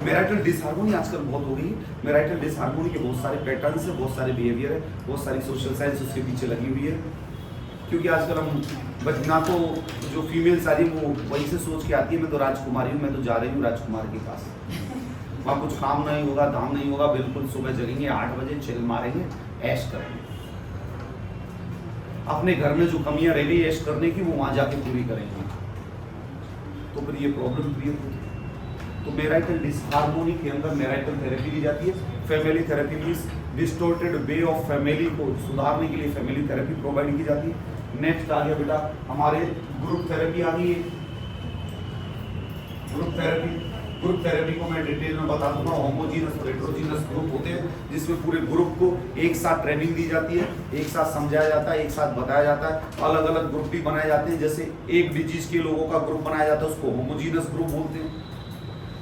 Speaker 1: मैराइटल डिसहार्मोनी आजकल बहुत हो गई। मैराइटल डिसहार्मोनी के बहुत सारे पैटर्न्स है, बहुत सारे बिहेवियर है, बहुत सारी सोशल साइंस उसके पीछे लगी हुई है। क्योंकि आजकल हम ना तो जो फीमेल्स आ रही है वो वहीं से सोच के आती है मैं तो राजकुमारी हूँ, मैं तो जा रही हूँ राजकुमार के पास, वहाँ कुछ काम नहीं होगा, धाम नहीं होगा, बिल्कुल सुबह जगेंगे 8 बजे, चिल मारेंगे, ऐश करेंगे, अपने घर में जो कमियां रह गई ऐश करने की वो वहां जाके पूरी करेंगे, तो फिर ये प्रॉब्लम क्रिएट होती है। तो मैराइटल डिसहार्मोनी के अंदर मैराइटल थेरेपी दी जाती है। Family therapy means distorted way of family को सुधारने के लिए फैमिली थेरेपी प्रोवाइड की जाती है। नेक्स्ट आ गया बेटा हमारे ग्रुप थेरेपी आ गई है। ग्रुप थेरेपी को मैं डिटेल में बता दूंगा। होमोजीनस और हेटेरोजीनस ग्रुप होते हैं जिसमें पूरे ग्रुप को एक साथ ट्रेनिंग दी जाती है, एक साथ समझाया जाता है, एक साथ बताया जाता है। अलग अलग ग्रुप भी बनाए जाते हैं, जैसे एक डिजीज के लोगों का ग्रुप बनाया जाता है उसको होमोजीनस ग्रुप बोलते हैं।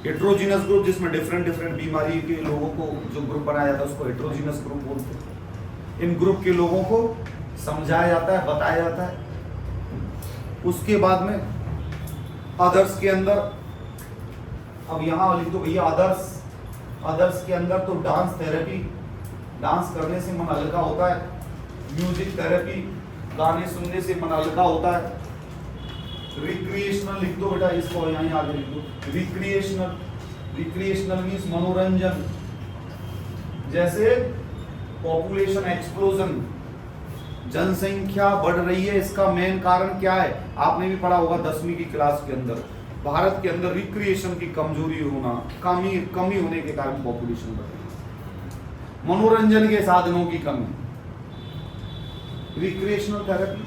Speaker 1: हेटेरोजीनस ग्रुप जिसमें डिफरेंट बीमारी के लोगों को जो ग्रुप बनाया जाता है उसको हेटेरोजीनस ग्रुप बोलते हैं। इन ग्रुप के लोगों को समझाया जाता है, बताया जाता है। उसके बाद में अदर्स के अंदर, अब यहाँ लिख दो भैया अदर्स के अंदर तो डांस थेरेपी, डांस करने से मन हल्का होता है। म्यूजिक थेरेपी, गाने सुनने से मन हल्का होता है। रिक्रिएशनल लिख दो बेटा, इसको यहाँ आगे लिख दो। रिक्रिएशनल मीन्स मनोरंजन, जैसे पॉपुलेशन एक्सप्लोजन, जनसंख्या बढ़ रही है, इसका मेन कारण क्या है? आपने भी पढ़ा होगा 10वीं की क्लास के अंदर, भारत के अंदर रिक्रिएशन की कमजोरी होना, कमी होने के कारण पॉपुलेशन बढ़ रही है। मनोरंजन के साधनों की कमी, रिक्रिएशनल थेरेपी।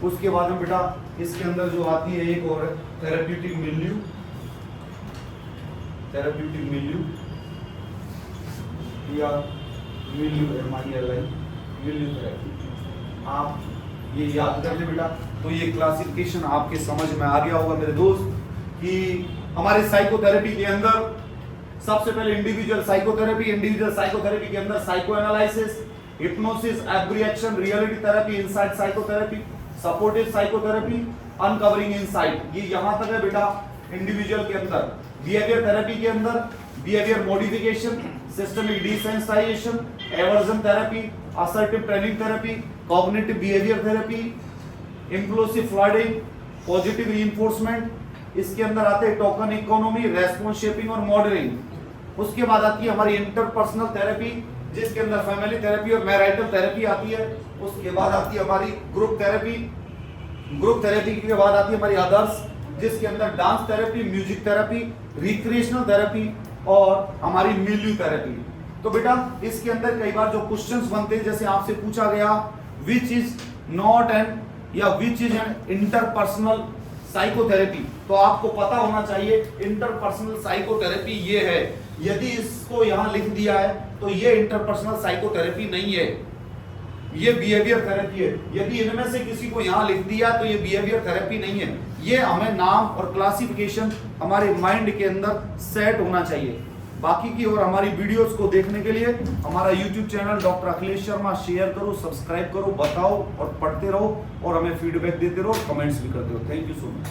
Speaker 1: उसके बाद में बेटा इसके अंदर जो आती है एक और थेरेप्यूटिक मिल्यू, या मिल्यू थेरेपी। आप ये याद कर ले बेटा। तो ये क्लासिफिकेशन आपके समझ में आ गया होगा मेरे दोस्त कि हमारे साइकोथेरेपी के अंदर सबसे पहले इंडिविजुअल साइकोथेरेपी के अंदर psychoanalysis, hypnosis, abreaction, reality therapy, insight psychotherapy, supportive psychotherapy, uncovering insight, ये यहां तक है बेटा इंडिविजुअल के अंदर। बिहेवियर थेरेपी के अंदर behaviour modification, systemic desensitization, aversion therapy, assertive training therapy, cognitive behaviour therapy, implosive flooding, positive reinforcement, इसके अंदर आते हैं टोकन इकोनॉमी, रेस्पॉन्स शेपिंग और मॉडलिंग। उसके बाद आती है हमारी इंटरपर्सनल थेरेपी जिसके अंदर फैमिली थेरेपी और मैरिटल थेरेपी आती है। उसके बाद आती है हमारी ग्रुप थेरेपी के बाद आती है हमारी अदर्स जिसके अंदर dance therapy, music therapy, recreational therapy और हमारी मिल्यू थेरेपी। तो बेटा इसके अंदर कई बार जो क्वेश्चंस बनते हैं जैसे आपसे पूछा गया विच इज नॉट एन या which is an interpersonal psychotherapy, तो आपको पता होना चाहिए इंटरपर्सनल साइकोथेरेपी ये है। यदि इसको यहां लिख दिया है तो ये इंटरपर्सनल साइकोथेरेपी नहीं है, ये बिहेवियर थेरेपी है। यदि इनमें से किसी को यहां लिख दिया तो ये बिहेवियर थेरेपी नहीं है। ये हमें नाम और क्लासिफिकेशन हमारे माइंड के अंदर सेट होना चाहिए। बाकी की और हमारी वीडियोस को देखने के लिए हमारा YouTube channel doctor Akhilesh Sharma share करो, सब्सक्राइब करो, बताओ और पढ़ते रहो और हमें फीडबैक देते रहो, कमेंट्स भी करते रहो। Thank you so much.